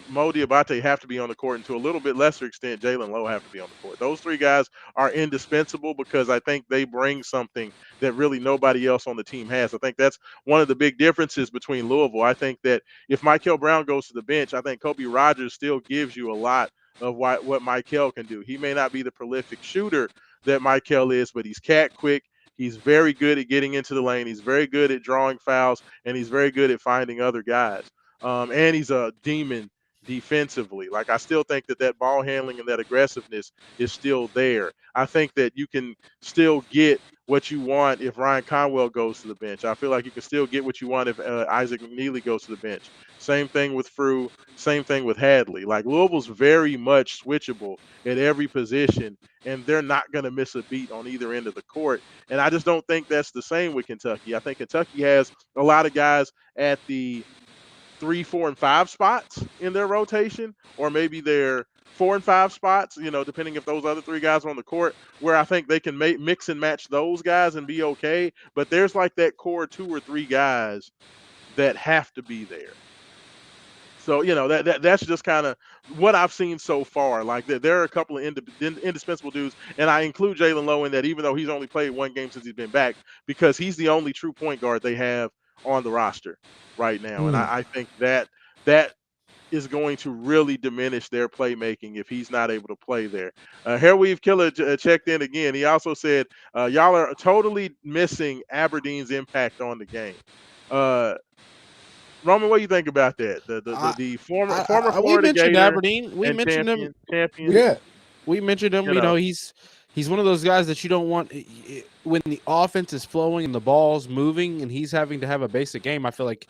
Mo Diabate have to be on the court, and to a little bit lesser extent, Jalen Lowe have to be on the court. Those three guys are indispensable because I think they bring something that really nobody else on the team has. I think that's one of the big differences between Louisville. I think that if Michael Brown goes to the bench, I think Kobe Rogers still gives you a lot of what Michael can do. He may not be the prolific shooter that Michael is, but he's cat quick. He's very good at getting into the lane. He's very good at drawing fouls, and he's very good at finding other guys. And he's a demon defensively. Like I still think that ball handling and that aggressiveness is still there. I think that you can still get what you want if Ryan Conwell goes to the bench. I feel like you can still get what you want if Isaac McNeely goes to the bench. Same thing with Frew. Same thing with Hadley. Like Louisville's very much switchable at every position, and they're not going to miss a beat on either end of the court. And I just don't think that's the same with Kentucky. I think Kentucky has a lot of guys at the 3, 4, and 5 spots in their rotation, or maybe their 4 and 5 spots, depending if those other three guys are on the court, where I think they can mix and match those guys and be okay. But there's like that core 2 or 3 guys that have to be there. So that's just kind of what I've seen so far. Like there are a couple of indispensable dudes, and I include Jalen Lowe in that, even though he's only played one game since he's been back, because he's the only true point guard they have on the roster right now, and Mm. I think that is going to really diminish their playmaking if he's not able to play there. Hairweave Killer checked in again. He also said, "Y'all are totally missing Aberdeen's impact on the game." Uh, Roman, what do you think about that? The former We Florida mentioned Gator Aberdeen. We and mentioned him. champion. Yeah. We mentioned him. You know, He's one of those guys that you don't want when the offense is flowing and the ball's moving and he's having to have a basic game. I feel like,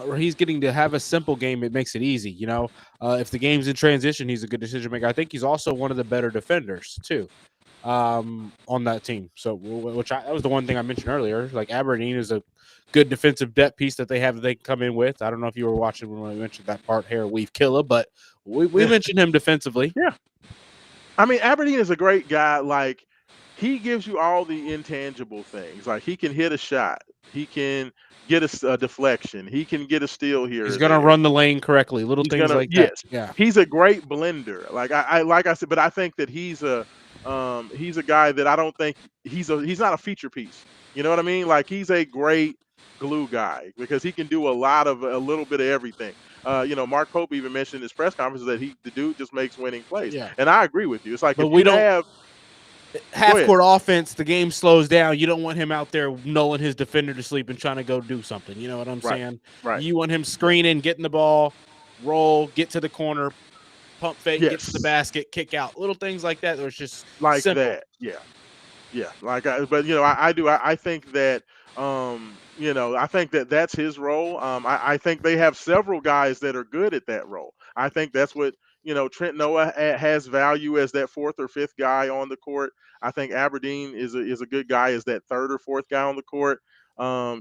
or he's getting to have a simple game. It makes it easy. If the game's in transition, he's a good decision maker. I think he's also one of the better defenders too, on that team. So, that was the one thing I mentioned earlier. Like Aberdeen is a good defensive depth piece that they have that they can come in with. I don't know if you were watching when we mentioned that part here, Weave Killer, but we yeah, mentioned him defensively. yeah. I mean, Aberdeen is a great guy. Like, he gives you all the intangible things. Like, he can hit a shot. He can get a deflection. He can get a steal here He's or gonna there. run the lane correctly, little He's things gonna, like that. yes. Yeah, He's a great blender. Like I said, but I think that he's a guy that I don't think he's not a feature piece. You know what I mean? Like, he's a great glue guy because he can do a little bit of everything. Mark Pope even mentioned in his press conference that the dude just makes winning plays, yeah. and I agree with you. It's like But if we you don't have, go half ahead. court offense. The game slows down. You don't want him out there nulling his defender to sleep and trying to go do something. You know what I'm Right, saying? right, You want him yeah, screening, getting the ball, roll, get to the corner, pump fake, get to the yes, basket, kick out. Little things like that. Where it's just like simple. that, yeah. Yeah, but I do. I think that I think that that's his role. I think they have several guys that are good at that role. I think that's what Trent Noah has value as that fourth or fifth guy on the court. I think Aberdeen is a good guy as that third or fourth guy on the court.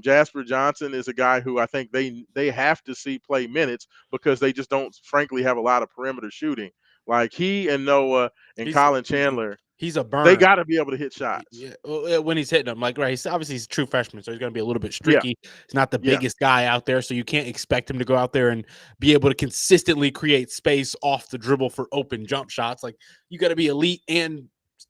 Jasper Johnson is a guy who I think they have to see play minutes because they just don't, frankly, have a lot of perimeter shooting. Like, he and Noah and He's Colin Chandler, he's a they burner. got to be able to hit shots. Yeah, when he's hitting them, like right, he's a true freshman, so he's going to be a little bit Yeah, streaky. He's not the yeah, biggest guy out there, so you can't expect him to go out there and be able to consistently create space off the dribble for open jump shots. Like, you got to be elite and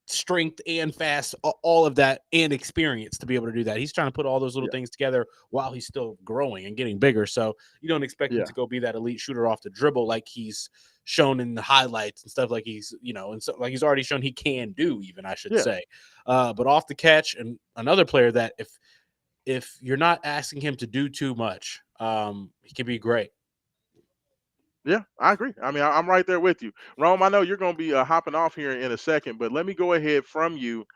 strength and fast, all of that, and experience to be able to do that. He's trying to put all those little yeah, things together while he's still growing and getting bigger. So you don't expect him yeah, to go be that elite shooter off the dribble like he's shown in the highlights and stuff, like and so like he's already shown he can do, even I should yeah, say. But off the catch, and another player that if you're not asking him to do too much, he can be great. yeah. I agree. I mean, I'm right there with you, Rome. I know you're going to be hopping off here in a second, but let me go ahead from you.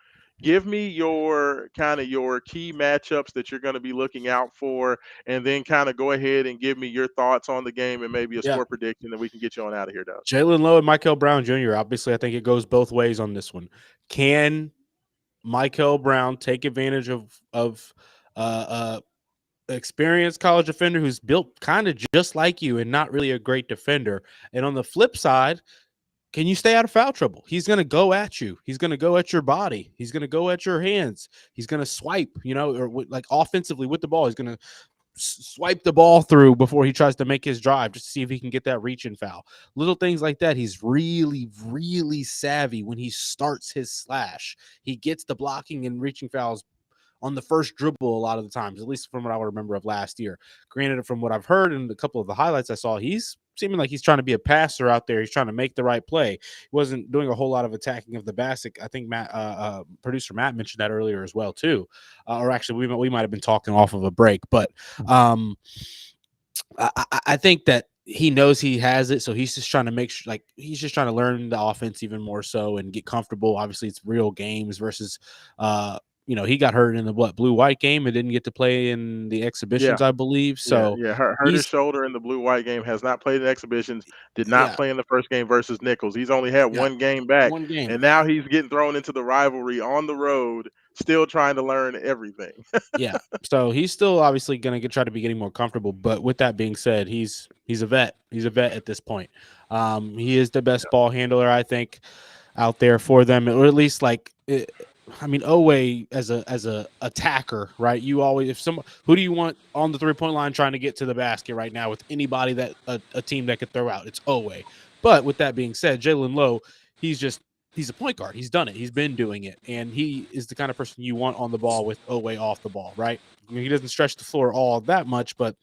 Give me your key matchups that you're going to be looking out for, and then kind of go ahead and give me your thoughts on the game and maybe a Yeah. score prediction that we can get you on out of here, Doug. Jalen Lowe and Michael Brown Jr. Obviously, I think it goes both ways on this one. Can Michael Brown take advantage of experienced college defender who's built kind of just like you and not really a great defender? And on the flip side, can you stay out of foul trouble? He's going to go at you. He's going to go at your body. He's going to go at your hands. He's going to swipe, or like offensively with the ball. He's going to swipe the ball through before he tries to make his drive just to see if he can get that reach and foul. Little things like that. He's really, really savvy when he starts his slash. He gets the blocking and reaching fouls on the first dribble a lot of the times, at least from what I remember of last year. Granted, from what I've heard and a couple of the highlights I saw, he's seeming like he's trying to be a passer out there. He's trying to make the right play. He wasn't doing a whole lot of attacking of the basket. I think producer Matt mentioned that earlier as well too, or actually we might have been talking off of a break, but I think that he knows he has it, so he's just trying to make sure, like he's just trying to learn the offense even more so and get comfortable. Obviously, it's real games versus, he got hurt in the blue white game and didn't get to play in the Yeah, exhibitions, I believe. yeah, So yeah. Hurt his he's shoulder in the blue white game. Has not played in exhibitions. Did not yeah, play in the first game versus Nichols. He's only had yeah, one game back, one game. and now he's getting thrown into the rivalry on the road. Still trying to learn everything. Yeah. So he's still obviously going to try to be getting more comfortable. But with that being said, he's a vet. He's a vet at this point. He is the best ball handler, I think, out there for them, or at least Owe as a attacker, right? You always, who do you want on the 3-point line trying to get to the basket right now with anybody that a team that could throw out? It's Owe. But with that being said, Jalen Lowe, he's just he's a point guard. He's done it. He's been doing it, and he is the kind of person you want on the ball with Oweh off the ball, right? I mean, he doesn't stretch the floor all that much, but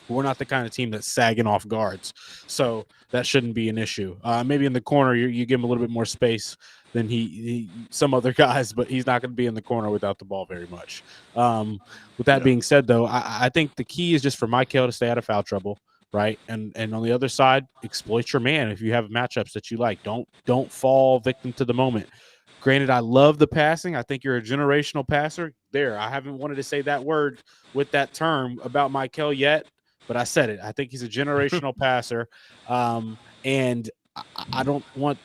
we're not the kind of team that's sagging off guards, so that shouldn't be an issue. Maybe in the corner, you give him a little bit more space than some other guys, but he's not going to be in the corner without the ball very much. With that being said, though, I think the key is just for Michael to stay out of foul trouble, right? And on the other side, exploit your man if you have matchups that you like. Don't fall victim to the moment. Granted, I love the passing. I think you're a generational passer. I haven't wanted to say that word with that term about Michael yet, but I said it. I think he's a generational passer, and I don't want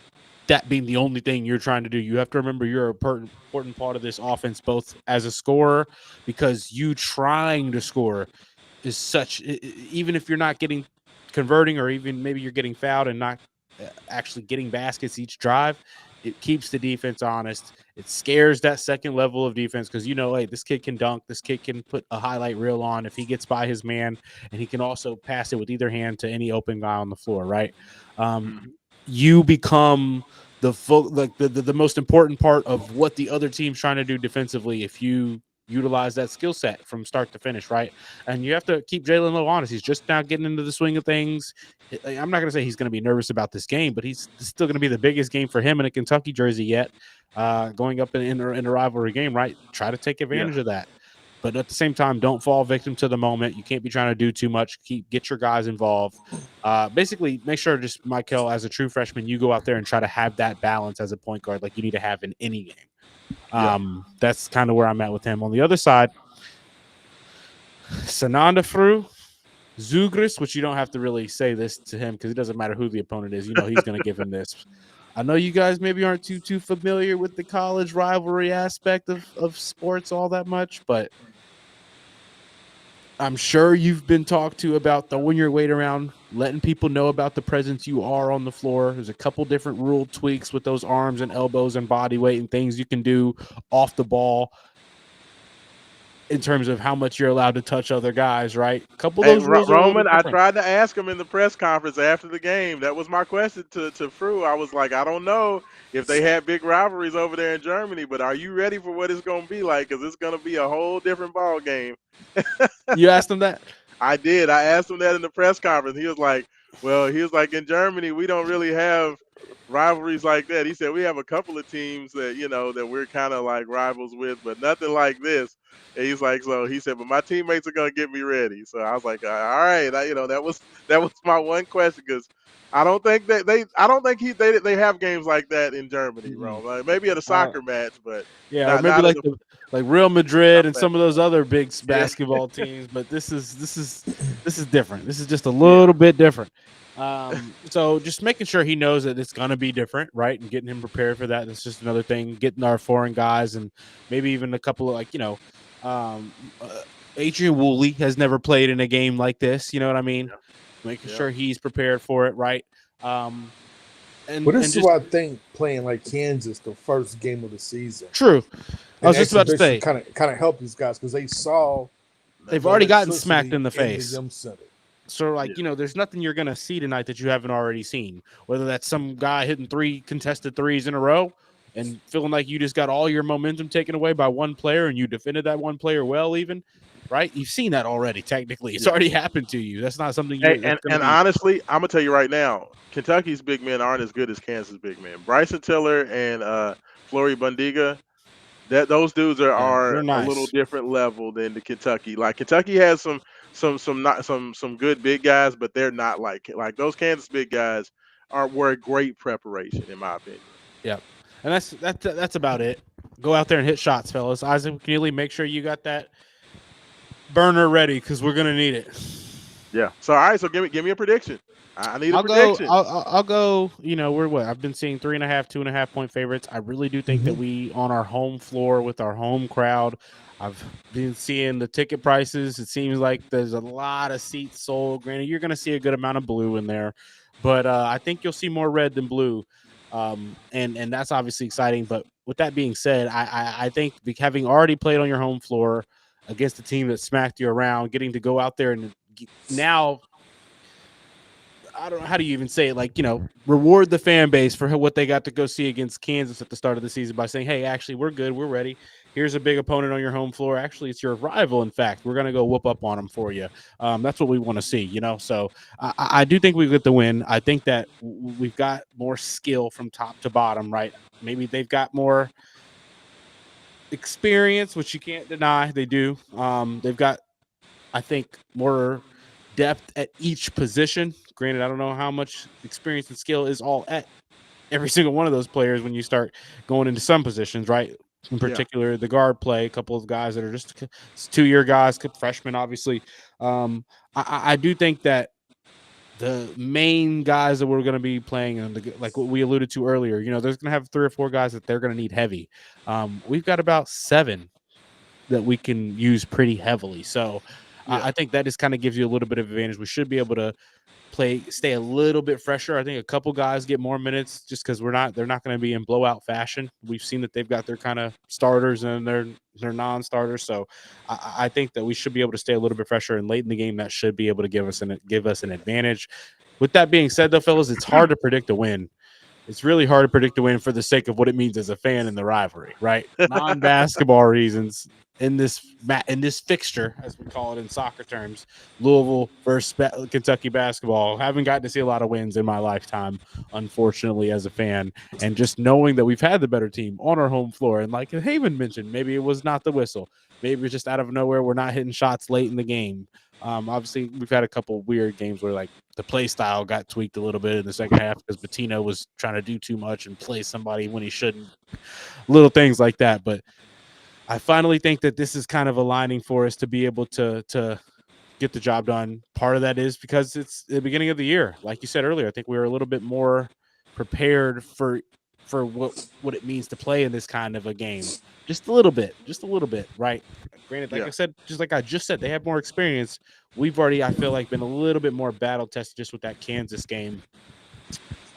that being the only thing you're trying to do. You have to remember you're an important part of this offense, both as a scorer, because you trying to score is such, even if you're not getting converting, or even maybe you're getting fouled and not actually getting baskets each drive, it keeps the defense honest. It scares that second level of defense because, hey, this kid can dunk. This kid can put a highlight reel on if he gets by his man, and he can also pass it with either hand to any open guy on the floor, right? You become the most important part of what the other team's trying to do defensively if you utilize that skill set from start to finish, right? And you have to keep Jalen Lowe honest. He's just now getting into the swing of things. I'm not going to say he's going to be nervous about this game, but he's still going to be the biggest game for him in a Kentucky jersey yet, going up in a rivalry game, right? Try to take advantage of that. But at the same time, don't fall victim to the moment. You can't be trying to do too much. Get your guys involved. Basically, make sure just Michael, as a true freshman, you go out there and try to have that balance as a point guard like you need to have in any game. That's kind of where I'm at with him. On the other side, Sananda Fru, Zugris, which you don't have to really say this to him because it doesn't matter who the opponent is. He's going to give him this. I know you guys maybe aren't too familiar with the college rivalry aspect of sports all that much, but I'm sure you've been talked to about throwing your weight around, letting people know about the presence you are on the floor. There's a couple different rule tweaks with those arms and elbows and body weight and things you can do off the ball in terms of how much you're allowed to touch other guys, right? A couple of those rules are a little Roman, bit I different. tried to ask him in the press conference after the game. That was my question to Fru. I was like, I don't know if they had big rivalries over there in Germany, but are you ready for what it's going to be like? Because it's going to be a whole different ball game. You asked him that? I did. I asked him that in the press conference. He was like, in Germany, we don't really have rivalries like that. He said, we have a couple of teams that, that we're kind of like rivals with, but nothing like this. And he's like, so he said, but my teammates are going to get me ready. So I was like, all right. That was my one question because I don't think they have games like that in Germany, Rome. Like maybe at a soccer match, but yeah, or not maybe not in like Real Madrid and the some of those other big yeah. basketball teams. But this is different. This is just a little bit different. So just making sure he knows that it's gonna be different, right? And getting him prepared for that. That's just another thing. Getting our foreign guys and maybe even a couple of Adrian Woolley has never played in a game like this. You know what I mean? Yeah. Making sure he's prepared for it, right? But this is why I think playing like Kansas, the first game of the season. True. I was just about to say, kind of help these guys because they've already gotten smacked in the face. Center. So, there's nothing you're going to see tonight that you haven't already seen. Whether that's some guy hitting 3 contested threes in a row and feeling like you just got all your momentum taken away by one player and you defended that one player well, even, right? You've seen that already, technically. It's already happened to you. That's not something you're honestly, I'm going to tell you right now, Kentucky's big men aren't as good as Kansas big men. Bryson Tiller and Flory Bundiga, those dudes are nice. A little different level than the Kentucky. Like Kentucky has some good big guys, but they're not like those Kansas big guys were a great preparation in my opinion. Yeah, and that's about it. Go out there and hit shots, fellas. Isaac McNeely, make sure you got that burner ready because we're gonna need it. Yeah. So all right. So give me a prediction. I need a prediction. I'll go. We're what I've been seeing 3.5, 2.5 point favorites. I really do think that we on our home floor with our home crowd. I've been seeing the ticket prices. It seems like there's a lot of seats sold. Granted, you're going to see a good amount of blue in there, but I think you'll see more red than blue, and that's obviously exciting. But with that being said, I think having already played on your home floor against a team that smacked you around, getting to go out there and now I don't know how do you even say it, like, reward the fan base for what they got to go see against Kansas at the start of the season by saying, hey, actually, we're good, we're ready. Here's a big opponent on your home floor. Actually, it's your rival. In fact, we're gonna go whoop up on them for you. That's what we want to see. So I do think we get the win. I think that we've got more skill from top to bottom, right? Maybe they've got more experience, which you can't deny they do. They've got, I think, more depth at each position. Granted, I don't know how much experience and skill is all at every single one of those players when you start going into some positions, right? In Yeah, particular, the guard play, a couple of guys that are just 2-year guys, freshmen, obviously. I do think that the main guys that we're going to be playing, and like what we alluded to earlier, there's going to have 3 or 4 guys that they're going to need heavy. We've got about 7 that we can use pretty heavily. So yeah, I think that just kind of gives you a little bit of advantage. We should be able to stay a little bit fresher. I think a couple guys get more minutes just because they're not going to be in blowout fashion. We've seen that they've got their kind of starters and their non-starters. So I think that we should be able to stay a little bit fresher, and late in the game that should be able to give us an advantage. With that being said, though, fellas, it's hard to predict a win. It's really hard to predict a win for the sake of what it means as a fan in the rivalry, right? Non-basketball reasons in this fixture, as we call it in soccer terms, Louisville versus Kentucky basketball. Haven't gotten to see a lot of wins in my lifetime, unfortunately, as a fan. And just knowing that we've had the better team on our home floor, and like Haven mentioned, maybe it was not the whistle, maybe it was just out of nowhere. We're not hitting shots late in the game. Obviously, we've had a couple weird games where like the play style got tweaked a little bit in the second half because Bettino was trying to do too much and play somebody when he shouldn't. Little things like that, but I finally think that this is kind of aligning for us to be able to get the job done. Part of that is because it's the beginning of the year. Like you said earlier, I think we were a little bit more prepared for what it means to play in this kind of a game. Just a little bit, right? Granted, like yeah. I said, just like I just said, they have more experience. We've already, I feel like, been a little bit more battle tested just with that Kansas game,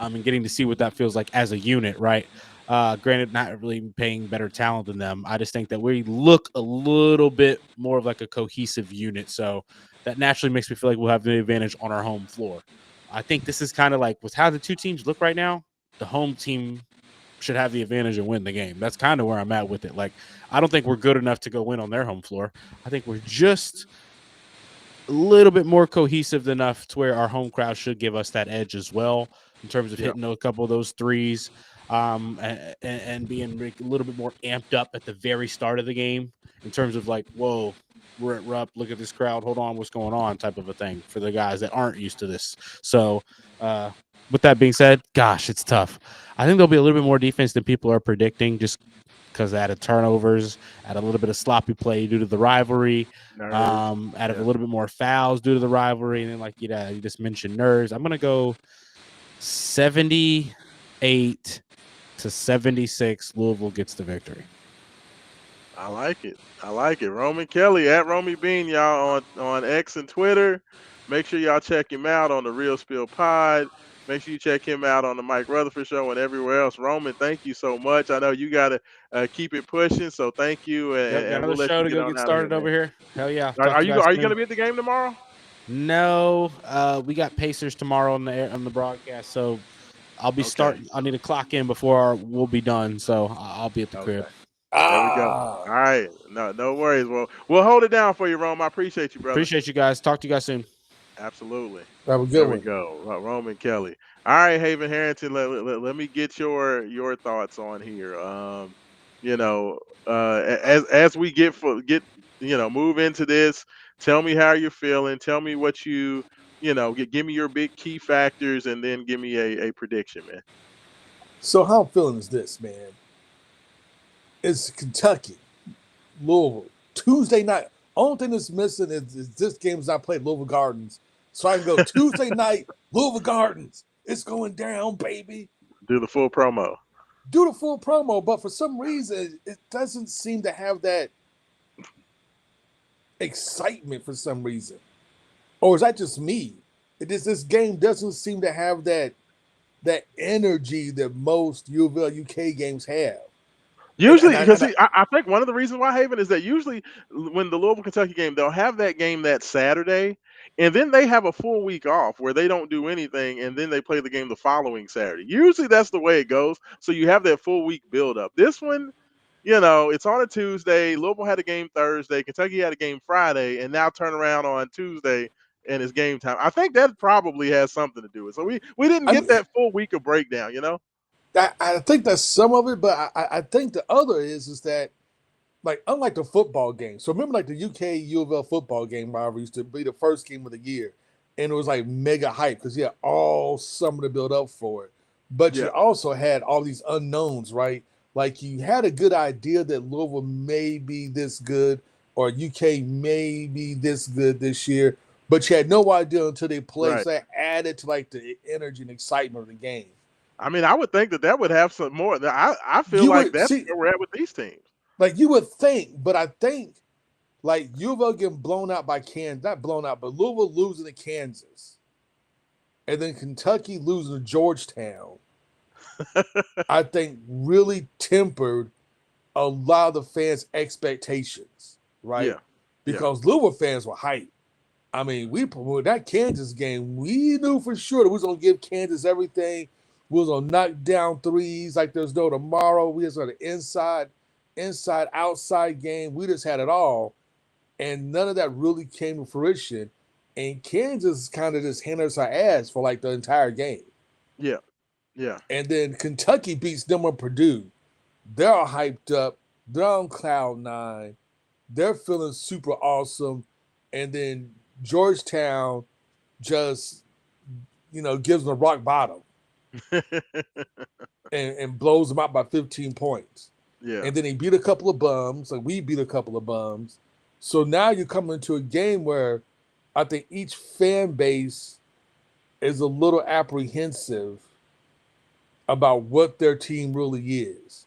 and getting to see what that feels like as a unit, right? Granted, not really paying better talent than them. I just think that we look a little bit more of like a cohesive unit. So that naturally makes me feel like we'll have the advantage on our home floor. I think this is kind of like with how the two teams look right now. The home team should have the advantage and win the game. That's kind of where I'm at with it. Like, I don't think we're good enough to go win on their home floor. I think we're just a little bit more cohesive enough to where our home crowd should give us that edge as well in terms of Yeah. hitting a couple of those threes, and being a little bit more amped up at the very start of the game in terms of like, whoa, we're at Rupp, look at this crowd, hold on, what's going on, type of a thing for the guys that aren't used to this. So, with that being said, gosh, it's tough. I think there'll be a little bit more defense than people are predicting, just because out of turnovers, out of a little bit of sloppy play due to the rivalry, Nerves. out of a Yeah. little bit more fouls due to the rivalry, and then like you just mentioned nerves. I'm gonna go 78-76. Louisville gets the victory. I like it. I like it. Roman Kelly at Romy Bean, y'all on X and Twitter. Make sure y'all check him out on the Real Spill Pod. Make sure you check him out on the Mike Rutherford Show and everywhere else. Roman, thank you so much. I know you got to keep it pushing, so thank you, Yep, got and another we'll let show you to get go on get out of here, started man. over here. Hell yeah! Are, Talk are to you you guys are you going soon. to be at the game tomorrow? No, we got Pacers tomorrow on the broadcast, so I'll be Okay. starting. I need to clock in before we'll be done, so I'll be at the crib. Okay. There we go. Ah, All right. No worries. Well, we'll hold it down for you, Rome. I appreciate you, brother. Appreciate you guys. Talk to you guys soon. Absolutely. have a good There we one. go. Roman Kelly. All right, Haven Harrington. Let me get your thoughts on here. You know, as we get move into this, tell me how you're feeling. Tell me what give me your big key factors, and then give me a prediction, man. So how I'm feeling is this, man. It's Kentucky, Louisville, Tuesday night. Only thing that's missing is this game's not played at Louisville Gardens. So I can go Tuesday night, Louisville Gardens. It's going down, baby. Do the full promo. Do the full promo, but for some reason, it doesn't seem to have that excitement for some reason. Or is that just me? This game doesn't seem to have that energy that most UofL UK games have. And Usually, I, because and I see, I think one of the reasons why Haven is that usually when the Louisville Kentucky game, they'll have that game that Saturday, and then they have a full week off where they don't do anything, and then they play the game the following Saturday. Usually that's the way it goes. So you have that full week build up. This one, it's on a Tuesday. Louisville had a game Thursday. Kentucky had a game Friday, and now turn around on Tuesday and it's game time. I think that probably has something to do with it. So we didn't I get mean, that full week of breakdown. I think that's some of it, but I think the other is that like unlike the football game. So remember like the UK U of L football game rivalry used to be the first game of the year. And it was like mega hype because you had all summer to build up for it. But you Yeah, also had all these unknowns, right? Like you had a good idea that Louisville may be this good or UK may be this good this year, but you had no idea until they played. right. So that added to like the energy and excitement of the game. I mean, I would think that would have some more. I feel You like would that's see, where we're at with these teams. like you would think, but I think like U of L getting blown out by Kansas, not blown out, but Louisville losing to Kansas, and then Kentucky losing to Georgetown, I think really tempered a lot of the fans' expectations, right? Yeah, yeah, Because Louisville fans were hyped. I mean, with that Kansas game, we knew for sure that we was gonna give Kansas everything. We was gonna knock down threes like there's no tomorrow. We just got an inside, outside game. We just had it all. And none of that really came to fruition. And Kansas kind of just handed us our ass for like the entire game. yeah, yeah, And then Kentucky beats them on Purdue. They're all hyped up. They're on cloud nine. They're feeling super awesome. And then Georgetown just, gives them a rock bottom and blows them out by 15 points. yeah, And then he beat a couple of bums. Like we beat a couple of bums. So now you're coming into a game where I think each fan base is a little apprehensive about what their team really is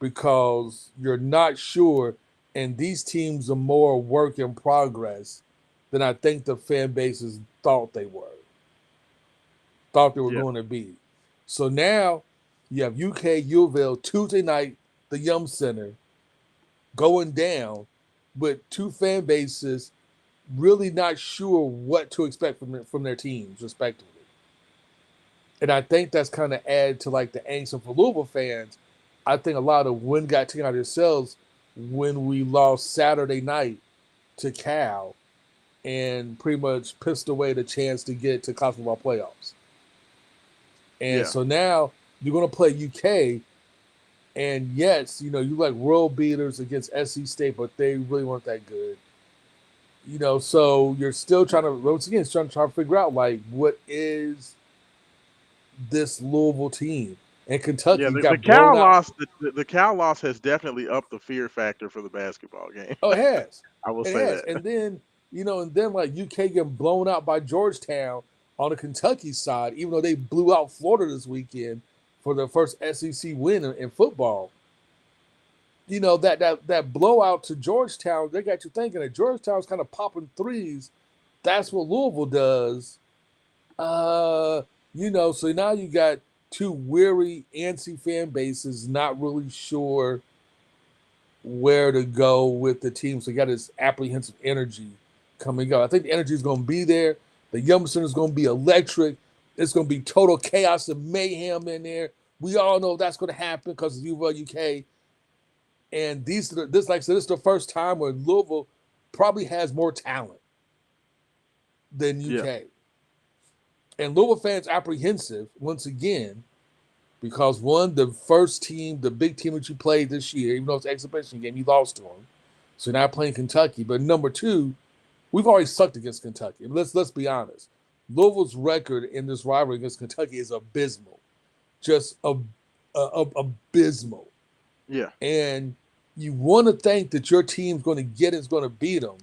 because you're not sure. And these teams are more work in progress than I think the fan bases thought they were yeah, going to be. So now you have UK U of L Tuesday night, the Yum Center, going down with two fan bases really not sure what to expect from their teams, respectively. And I think that's kind of add to like the angst of Louisville fans. I think a lot of wind got taken out of themselves when we lost Saturday night to Cal and pretty much pissed away the chance to get to college football playoffs. And yeah, so now you're going to play UK, and yes, you like world beaters against SC State, but they really weren't that good. So you're still trying to once again trying to figure out like what is this Louisville team and yeah. Kentucky The got blown Cal out. loss, the Cal loss has definitely upped the fear factor for the basketball game. Oh, it has, I will it say has, that. and then like UK getting blown out by Georgetown on the Kentucky side, even though they blew out Florida this weekend for their first SEC win in football. That blowout to Georgetown, they got you thinking that Georgetown's kind of popping threes. That's what Louisville does. So now you got two weary, antsy fan bases not really sure where to go with the team. So you got this apprehensive energy coming up. I think the energy is going to be there. The Yum Center is going to be electric. It's going to be total chaos and mayhem in there. We all know that's going to happen because of UofL UK. And this, like I said, this is the first time where Louisville probably has more talent than Yeah, UK. And Louisville fans apprehensive once again because one, the first team, the big team that you played this year, even though it's an exhibition game, you lost to them. So now playing Kentucky. But number two, we've already sucked against Kentucky. Let's be honest. Louisville's record in this rivalry against Kentucky is abysmal, just abysmal. yeah, And you want to think that your team's going to get it's going to beat them,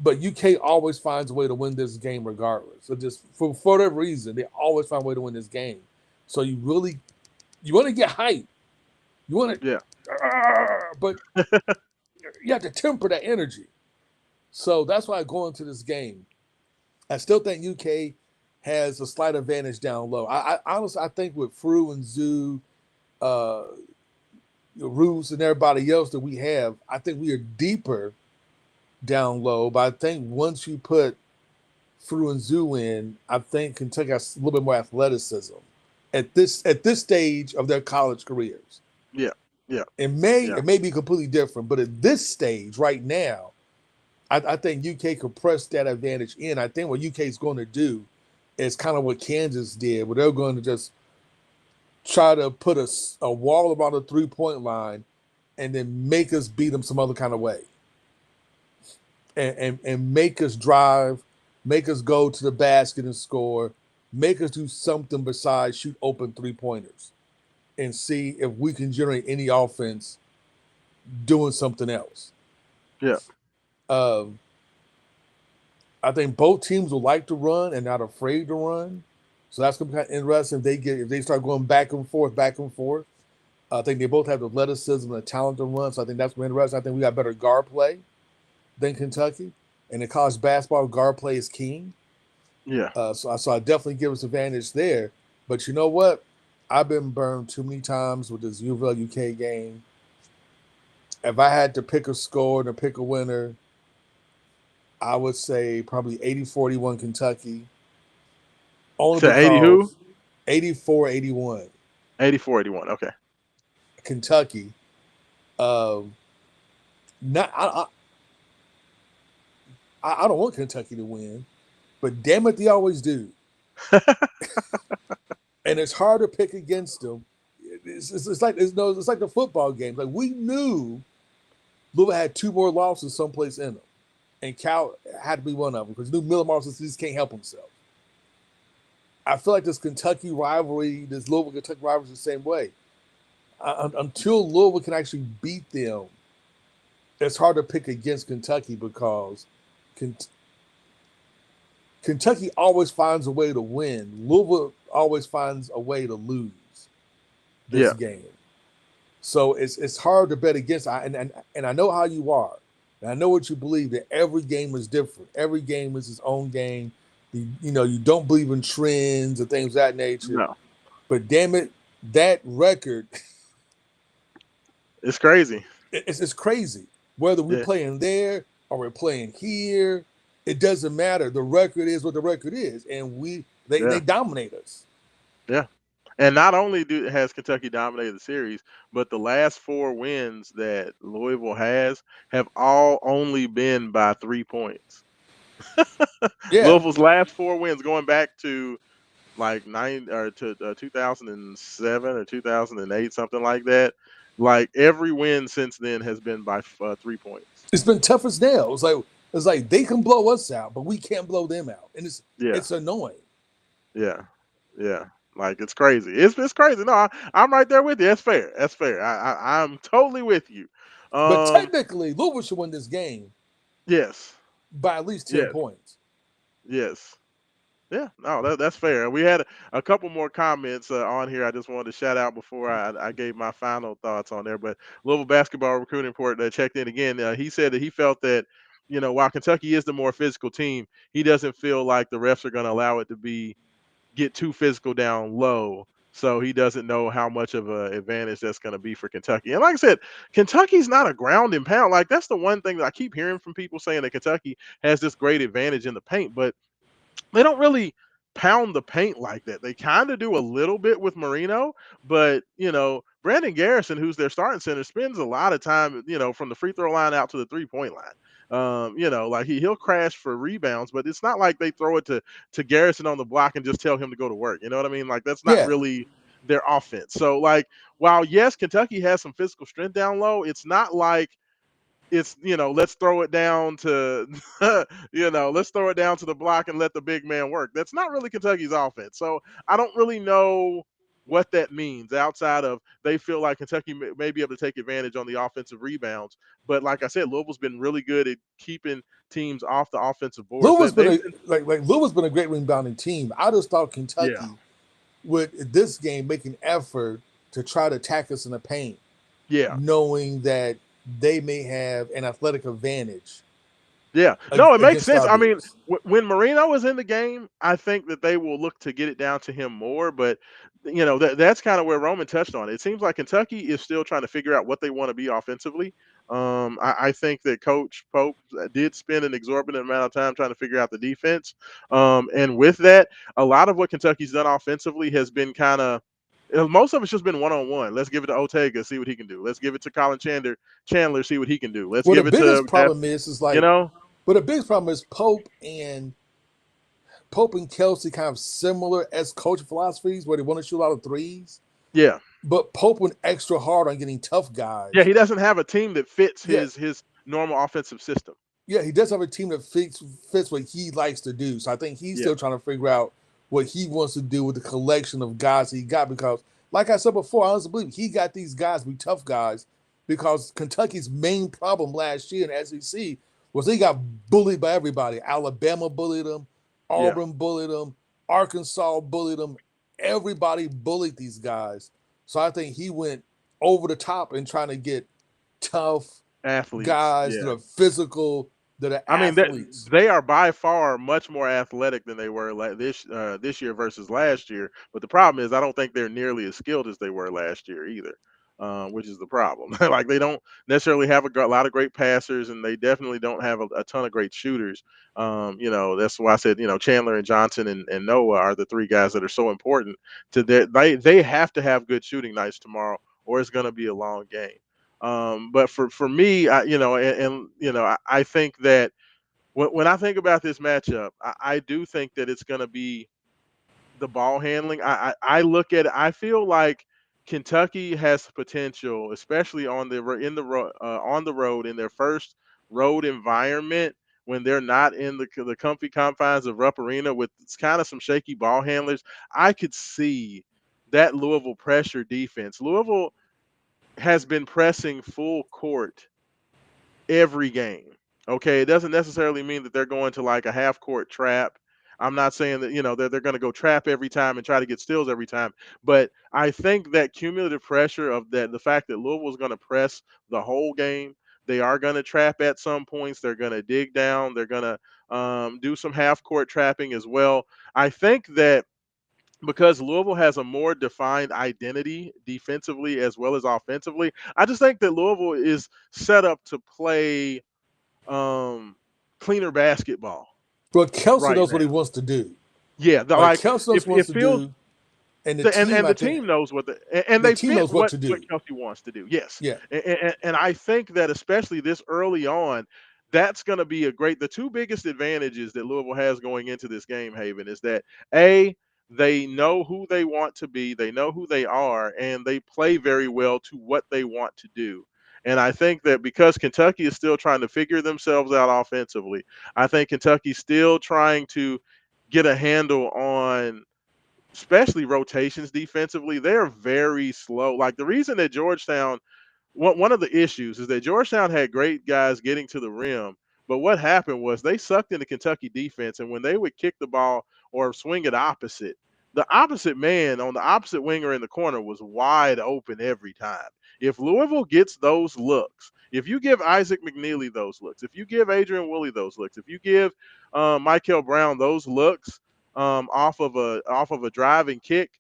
but UK always finds a way to win this game regardless. So just for whatever reason, they always find a way to win this game. So you want to get hype. You want yeah, to, but you have to temper that energy. So that's why I go into this game. I still think UK has a slight advantage down low. I honestly, I think with Fru and Zoo, Roos and everybody else that we have, I think we are deeper down low. But I think once you put through and Zoo in, I think Kentucky has a little bit more athleticism at this stage of their college careers. Yeah, yeah, It may yeah, it may be completely different, but at this stage right now, I think UK could press that advantage in. I think what UK is going to do is kind of what Kansas did, where they're going to just try to put a wall around the 3 point line and then make us beat them some other kind of way, and make us drive, make us go to the basket and score, make us do something besides shoot open 3 pointers, and see if we can generate any offense doing something else. yeah. Um, I think both teams will like to run and not afraid to run. So that's gonna be kind of interesting if they start going back and forth, back and forth. I think they both have the athleticism and the talent to run. So I think that's gonna be interesting. I think we got better guard play than Kentucky. And in college basketball, guard play is king. Yeah. So I definitely give us advantage there. But you know what? I've been burned too many times with this UofL UK game. If I had to pick a score and to pick a winner, I would say probably 80-41 Kentucky, only So 80 who? because 84-81 84, 81. Okay. Kentucky. Um, not I don't want Kentucky to win, but damn it, they always do, and it's hard to pick against them. It's like it's like the football game. Like we knew Louisville had two more losses someplace in them, and Cal had to be one of them because knew Miller Morris just can't help himself. I feel like this Kentucky rivalry, this Louisville Kentucky rivalry, is the same way. Until Louisville can actually beat them, it's hard to pick against Kentucky because Kentucky always finds a way to win. Louisville always finds a way to lose this Yeah. game. So it's hard to bet against. And I know how you are. And I know what you believe, that every game is different. Every game is its own game. You don't believe in trends and things of that nature. No. But damn it, that record, It's crazy. it's crazy. Whether we're Yeah. playing there or we're playing here, it doesn't matter. The record is what the record is, and they Yeah. dominate us. Yeah. And not only has Kentucky dominated the series, but the last four wins that Louisville has have all only been by 3 points. Yeah, Louisville's last four wins, going back to like 2007 or 2008, something like that. Like every win since then has been by 3 points. it's been tough as nails. It's like they can blow us out, but we can't blow them out, and it's Yeah. it's annoying. Yeah. Yeah. Like it's crazy. It's crazy. No, I'm right there with you. That's fair. That's fair. I'm totally with you. But Um. technically, Louisville should win this game Yes. by at least 10 Yes. points. Yes. Yeah, no, that's fair. We had a couple more comments on here. I just wanted to shout out before I gave my final thoughts on there. But Louisville basketball recruiting report checked in again. He said that he felt that while Kentucky is the more physical team, he doesn't feel like the refs are going to allow it to get too physical down low. So he doesn't know how much of an advantage that's going to be for Kentucky. And like I said, Kentucky's not a ground and pound. Like that's the one thing that I keep hearing from people saying that Kentucky has this great advantage in the paint, but they don't really pound the paint like that. They kind of do a little bit with Marino, but Brandon Garrison, who's their starting center, spends a lot of time, from the free throw line out to the 3 point line. Like he'll crash for rebounds, but it's not like they throw it to Garrison on the block and just tell him to go to work. You know what I mean? Like that's not Yeah, really their offense. So like while yes, Kentucky has some physical strength down low, it's not like it's let's throw it down to let's throw it down to the block and let the big man work. That's not really Kentucky's offense. So I don't really know what that means outside of they feel like Kentucky may be able to take advantage on the offensive rebounds. But like I said, Louisville's been really good at keeping teams off the offensive boards. Louisville's been They've a been, like Louisville's been a great rebounding team. I just thought yeah, Kentucky would this game make an effort to try to attack us in the paint, yeah. knowing that they may have an athletic advantage Yeah, no, it makes against sense. our I mean, bigs. when Marino is in the game, I think that they will look to get it down to him more. But that's kind of where Roman touched on it. It seems like Kentucky is still trying to figure out what they want to be offensively. I think that Coach Pope did spend an exorbitant amount of time trying to figure out the defense. And with that, a lot of what Kentucky's done offensively has been kind of most of it's just been one on one. Let's give it to Otega, see what he can do. Let's give it to Colin Chandler, see what he can do. Let's Well, the give it to biggest problem is you like, know, but the biggest problem is Pope and Kelsey kind of similar as coaching philosophies where they want to shoot a lot of threes, yeah, but Pope went extra hard on getting tough yeah. guys. He doesn't have a team that fits Yeah, his normal offensive system. yeah, he does have a team that fits what he likes to do. So I think he's Yeah, still trying to figure out what he wants to do with the collection of guys he got. Because, like I said before, I honestly believe he got these guys to be tough guys because Kentucky's main problem last year in the SEC was they got bullied by everybody. Alabama bullied them, yeah. Auburn bullied them, Arkansas bullied them. Everybody bullied these guys. So I think he went over the top in trying to get tough Athletes. guys that Yeah. are physical, that are I mean, that athletes. they are by far much more athletic than they were this year versus last year. But the problem is, I don't think they're nearly as skilled as they were last year either, which is the problem. Like they don't necessarily have a lot of great passers, and they definitely don't have a ton of great shooters. That's why I said Chandler and Johnson and Noah are the three guys that are so important to that. They have to have good shooting nights tomorrow, or it's going to be a long game. But for me, I think that when I think about this matchup, I do think that it's going to be the ball handling. I look at it. I feel like Kentucky has potential, especially on the road in their first road environment when they're not in the comfy confines of Rupp Arena with kind of some shaky ball handlers. I could see that Louisville pressure defense. Louisville has been pressing full court every game. Okay, it doesn't necessarily mean that they're going to like a half court trap. I'm not saying that they're going to go trap every time and try to get steals every time, but I think that cumulative pressure of that the fact that Louisville's going to press the whole game, they are going to trap at some points. They're going to dig down. They're going to do some half court trapping as well. I think that because Louisville has a more defined identity defensively as well as offensively, I just think that Louisville is set up to play um, cleaner basketball But Kelsey right knows what now. he wants to do. Yeah, Like like Kelsey knows if what he it wants to feels do, and the team, and I the think, team knows and the they team fit knows what what to do. Kelsey wants to do. Yes, Yeah. and I think that especially this early on, that's going to be a great. The two biggest advantages that Louisville has going into this game, Haven, is that a they know who they want to be, they know who they are, and they play very well to what they want to do. And I think that because Kentucky is still trying to figure themselves out offensively, I think Kentucky's still trying to get a handle on especially rotations defensively. They're very slow. Like the reason that Georgetown, one of the issues is that Georgetown had great guys getting to the rim, but what happened was they sucked into Kentucky defense, and when they would kick the ball or swing it opposite, the opposite man on the opposite winger in the corner was wide open every time. If Louisville gets those looks, if you give Isaac McNeely those looks, if you give Adrian Woolley those looks, if you give Michael Brown those looks off of a driving kick,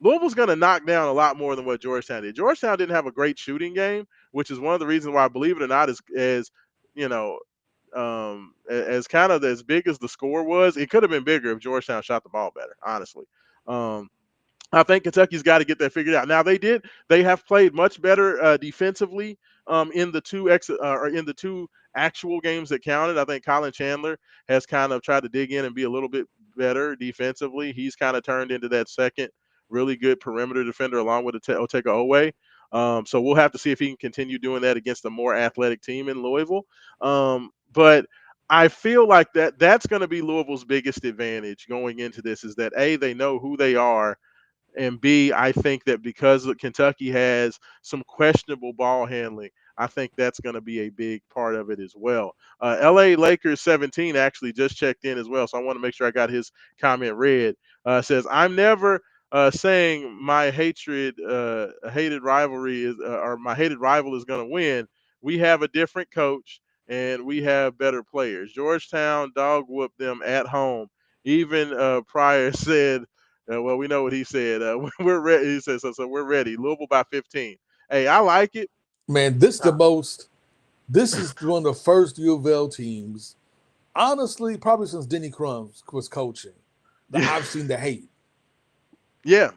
Louisville's going to knock down a lot more than what Georgetown did. Georgetown didn't have a great shooting game, which is one of the reasons why, believe it or not, as you know, as kind of as big as the score was, it could have been bigger if Georgetown shot the ball better. Honestly, um, I think Kentucky's got to get that figured out. Now they did. They have played much better defensively in the or in the two actual games that counted. I think Colin Chandler has kind of tried to dig in and be a little bit better defensively. He's kind of turned into that second really good perimeter defender along with Oteka Owe. So we'll have to see if he can continue doing that against a more athletic team in Louisville. But I feel like that's going to be Louisville's biggest advantage going into this is that A, they know who they are, and B, I think that because Kentucky has some questionable ball handling, I think that's going to be a big part of it as well. LA Lakers 17 actually just checked in as well, so I want to make sure I got his comment read. Says, I'm never saying my hated rivalry is, or my hated rival is going to win. We have a different coach and we have better players. Georgetown dog whooped them at home. Even Pryor said well, we know what he said. We're ready. He said, so we're ready. Louisville by 15. Hey, I like it. Man, this the Uh, most. this is one of the first U of L teams, honestly, probably since Denny Crumbs was coaching, that Yeah. I've seen the hate. Yeah.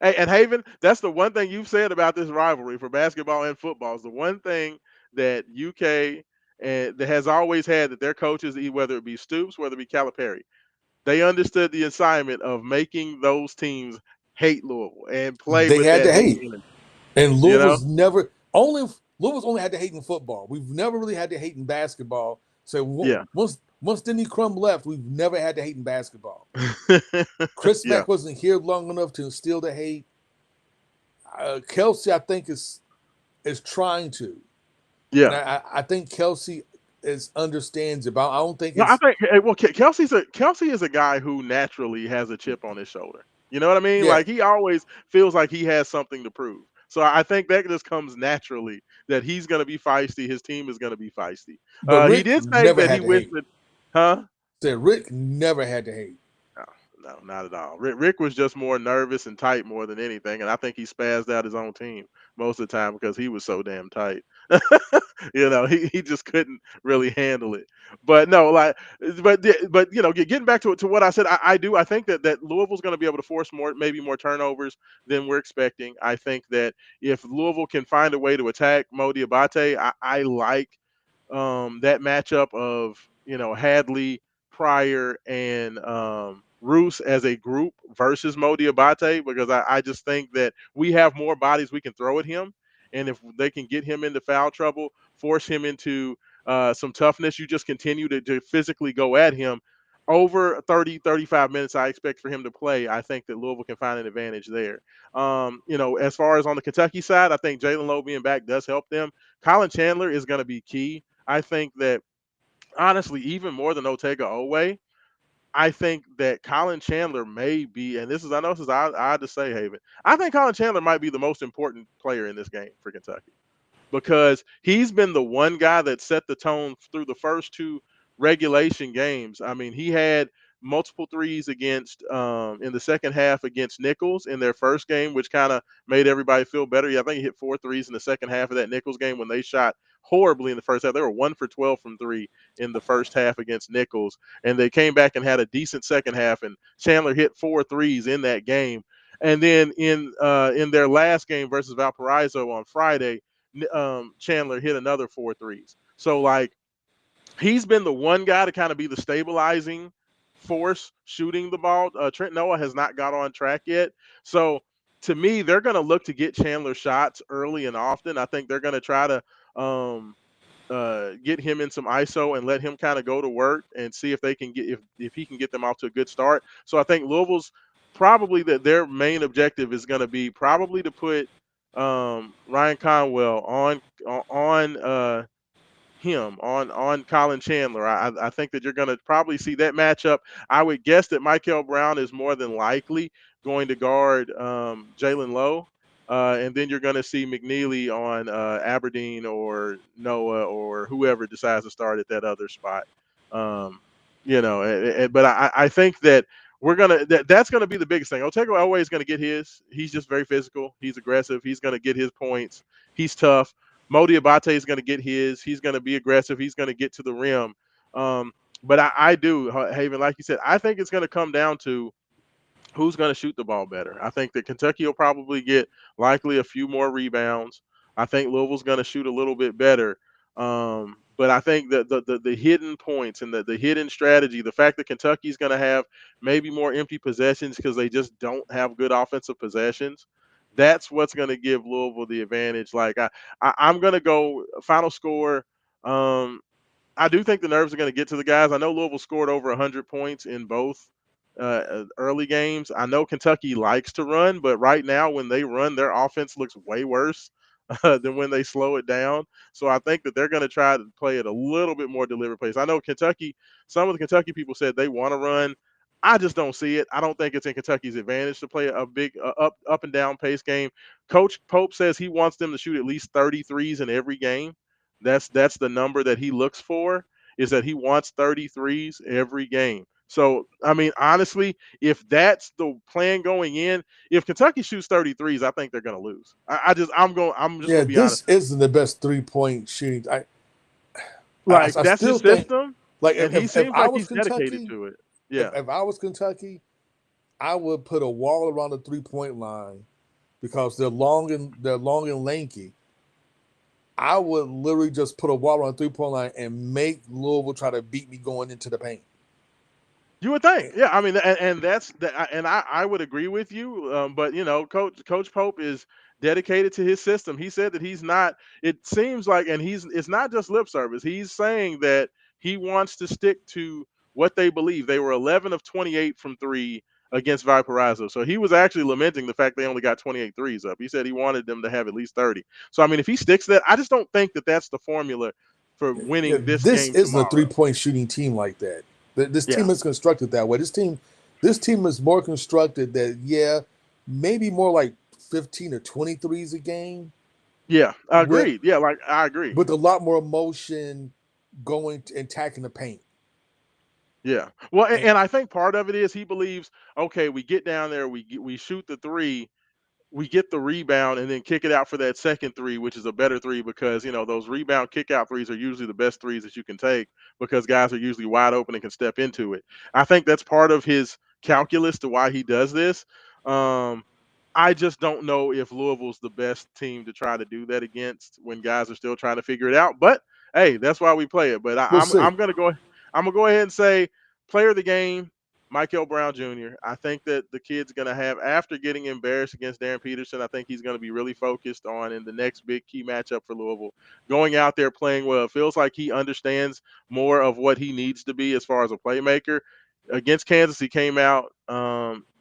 And Haven, that's the one thing you've said about this rivalry for basketball and football is the one thing that UK and that has always had that their coaches, whether it be Stoops, whether it be Calipari, they understood the assignment of making those teams hate Louisville and play They with had that to hate hate. energy. And You know? Louisville's only had to hate in football. We've never really had to hate in basketball. So Yeah. once Denny Crum left, we've never had to hate in basketball. Chris Yeah. Mack wasn't here long enough to instill the hate. Kelsey, I think, is trying to, and Yeah. I think Kelsey is understands it, but I don't think No, I it's think well, Kelsey is a guy who naturally has a chip on his shoulder. You know what I mean? yeah. Like he always feels like he has something to prove. So I think that just comes naturally that he's going to be feisty. His team is going to be feisty. But He Rick did say never that he had to wished hate. that, huh? Said Rick never had to hate. No, no, not at all. Rick was just more nervous and tight more than anything, and I think he spazzed out his own team most of the time because he was so damn tight. He just couldn't really handle it. But no, like, but getting back to what I said, I think that Louisville's going to be able to force more, maybe more turnovers than we're expecting. I think that if Louisville can find a way to attack Mo Diabate, I like that matchup of Hadley, Pryor, and Roos as a group versus Mo Diabate because I just think that we have more bodies we can throw at him, and if they can get him into foul trouble, force him into some toughness, you just continue to physically go at him. Over 30, 35 minutes, I expect for him to play. I think that Louisville can find an advantage there. As far as on the Kentucky side, I think Jalen Lowe being back does help them. Colin Chandler is going to be key. I think that honestly, even more than Otega Owe, I think that Colin Chandler may be, and I know this is odd to say, Haven. I think Colin Chandler might be the most important player in this game for Kentucky because he's been the one guy that set the tone through the first two regulation games. I mean, he had multiple threes against in the second half against Nichols in their first game, which kind of made everybody feel better. Yeah, I think he hit 4 threes in the second half of that Nichols game when they shot horribly in the first half. They were 1 for 12 from three in the first half against Nichols, and they came back and had a decent second half. And Chandler hit 4 threes in that game. And then in their last game versus Valparaiso on Friday, Chandler hit another 4 threes. So like he's been the one guy to kind of be the stabilizing force shooting the ball. Trent Noah has not got on track yet. So to me, they're going to look to get Chandler shots early and often. I think they're going to try to um, get him in some ISO and let him kind of go to work and see if they can get if he can get them off to a good start. So I think Louisville's probably that their main objective is going to be probably to put Ryan Conwell on him on Colin Chandler. I think that you're going to probably see that matchup. I would guess that Michael Brown is more than likely going to guard Jalen Lowe. And then you're going to see McNeely on Aberdeen or Noah or whoever decides to start at that other spot. Um, but I think that that's gonna be the biggest thing. Otego always going to get his. He's just very physical. He's aggressive. He's going to get his points. He's tough. Modi Abate is going to get his. He's going to be aggressive. He's going to get to the rim. Um, but I do, Haven, like you said, I think it's going to come down to who's going to shoot the ball better. I think that Kentucky will probably get likely a few more rebounds. I think Louisville's going to shoot a little bit better. But I think that the hidden points and the hidden strategy, the fact that Kentucky's going to have maybe more empty possessions because they just don't have good offensive possessions, that's what's going to give Louisville the advantage. Like I'm going to go final score. Um, I do think the nerves are going to get to the guys. I know Louisville scored over 100 points in both early games. I know Kentucky likes to run, but right now when they run, their offense looks way worse than when they slow it down. So I think that they're going to try to play it a little bit more deliberate pace. I know Kentucky. Some of the Kentucky people said they want to run. I just don't see it. I don't think it's in Kentucky's advantage to play a big up and down pace game. Coach Pope says he wants them to shoot at least 33s in every game. That's the number that he looks for, is that he wants 33s every game. So, I mean, honestly, if that's the plan going in, if Kentucky shoots 33s, I think they're going to lose. I'm just Yeah, going to be honest this with isn't the best 3-point shooting. Like I that's his still think, system, like, and he if seems I like was he's dedicated Kentucky, to it. Yeah. if I was Kentucky, I would put a wall around the 3 point line because they're long and lanky. I would literally just put a wall on the 3 point line and make Louisville try to beat me going into the paint. You would think, yeah. I mean, and that's the, and I would agree with you. But Coach Pope is dedicated to his system. He said that he's not. It seems like, and it's not just lip service. He's saying that he wants to stick to what they believe. They were 11 of 28 from three against Valparaiso. So he was actually lamenting the fact they only got 28 threes up. He said he wanted them to have at least 30. So I mean, if he sticks to that, I just don't think that that's the formula for Yeah, winning this this game isn't a tomorrow. 3 point shooting team like that. This Yeah. team is constructed that way. This team is more constructed that, yeah, maybe more like 15 or 23s a game Yeah, with agreed. Yeah, like I agree. a lot more emotion going and attacking the paint. Yeah. Well, And and I think part of it is he believes, okay, we get down there, we shoot the three, we get the rebound, and then kick it out for that second three, which is a better three because those rebound kick out threes are usually the best threes that you can take because guys are usually wide open and can step into it. I think that's part of his calculus to why he does this. Um, I just don't know if Louisville's the best team to try to do that against when guys are still trying to figure it out. But hey, that's why we play it. But we'll I'm see. gonna go. I'm gonna go ahead and say player of the game, Michael Brown Jr. I think that the kid's going to have, after getting embarrassed against Darren Peterson, I think he's going to be really focused on in the next big key matchup for Louisville. Going out there playing well, it feels like he understands more of what he needs to be as far as a playmaker. Against Kansas, he came out.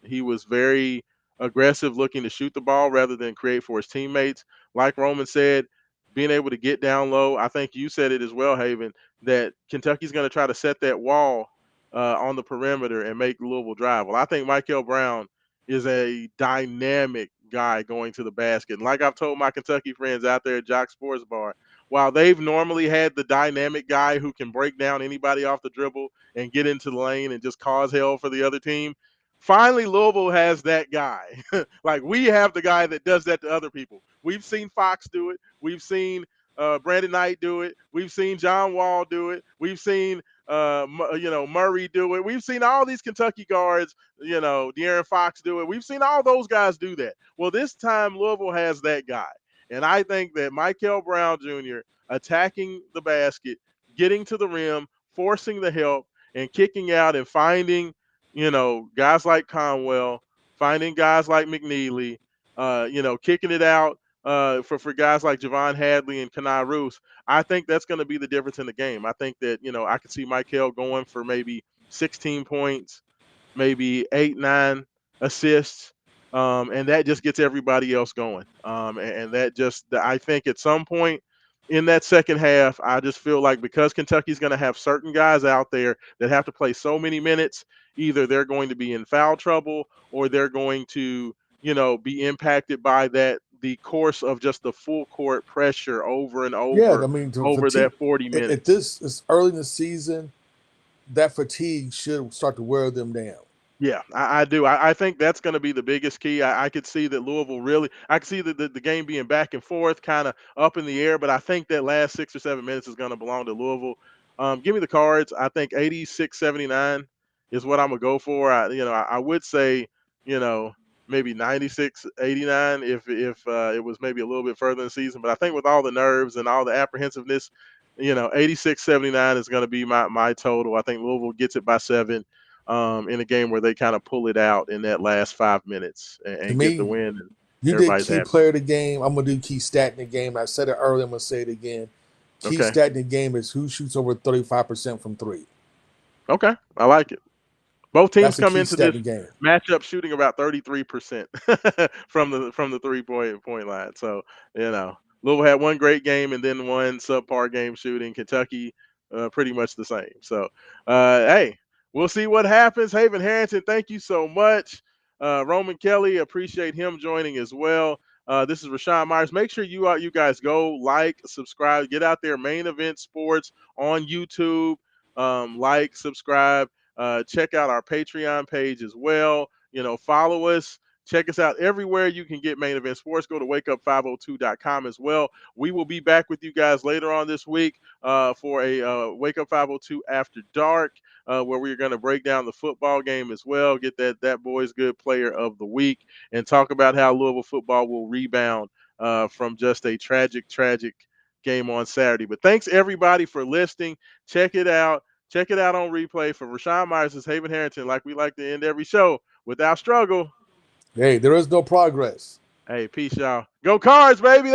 He was very aggressive, looking to shoot the ball rather than create for his teammates. Like Roman said, being able to get down low. I think you said it as well, Haven, that Kentucky's going to try to set that wall on the perimeter and make Louisville drive. Well, I think Michael Brown is a dynamic guy going to the basket. And like I've told my Kentucky friends out there at Jock Sports Bar, while they've normally had the dynamic guy who can break down anybody off the dribble and get into the lane and just cause hell for the other team, finally Louisville has that guy. Like we have the guy that does that to other people. We've seen Fox do it. We've seen Brandon Knight do it. We've seen John Wall do it. We've seen Murray do it. We've seen all these Kentucky guards, De'Aaron Fox do it. We've seen all those guys do that. Well, this time Louisville has that guy. And I think that Michael Brown Jr. attacking the basket, getting to the rim, forcing the help, and kicking out and finding, guys like Conwell, finding guys like McNeely, kicking it out for guys like Javon Hadley and Kanai Roos. I think that's going to be the difference in the game. I think that, I could see Michael going for maybe 16 points, maybe 8, 9 assists. And that just gets everybody else going. And that just, I think at some point in that second half, I just feel like because Kentucky's going to have certain guys out there that have to play so many minutes, either they're going to be in foul trouble or they're going to, be impacted by the course of just the full court pressure over and Yeah, I over mean, to over fatigue that 40 at minutes. this is early in the season, that fatigue should start to wear them down. Yeah, I do. I think that's going to be the biggest key. I could see that Louisville really, I could see the game being back and forth, kind of up in the air, but I think that last 6 or 7 minutes is going to belong to Louisville. Give me the cards. I think 86-79 is what I'm going to go for. I would say, you know, maybe 96-89 if it was maybe a little bit further in the season, but I think with all the nerves and all the apprehensiveness, 86-79 is going to be my total. I think Louisville gets it by 7 in a game where they kind of pull it out in that last 5 minutes To and get the me, win, and you did everybody's key happy. player of the game. I'm gonna do key stat in the game. I said it earlier. I'm gonna say it again. Key Okay. stat in the game is who shoots over 35% from three. Okay. I like it. Both teams That's a come key into stat this in the game. matchup shooting about 33% from the 3 point line. So, Louisville had one great game and then one subpar game shooting. Kentucky pretty much the same. So, hey, we'll see what happens. Haven Harrington, thank you so much. Roman Kelly, appreciate him joining as well. This is Raashaan Myers. Make sure you guys go like, subscribe, get out there. Main Event Sports on YouTube. Like, subscribe. Check out our Patreon page as well. Follow us Check us out everywhere you can get Main Event Sports. Go to wakeup502.com as well. We will be back with you guys later on this week for a Wake Up 502 After Dark, where we're going to break down the football game as well, get that boys good player of the week, and talk about how Louisville football will rebound from just a tragic game on Saturday. But thanks everybody for listening. Check it out. Check it out on replay. For Raashaan Myers, is Haven Harrington, like we like to end every show, without struggle. Hey, there is no progress. Hey, peace, y'all. Go Cards, baby.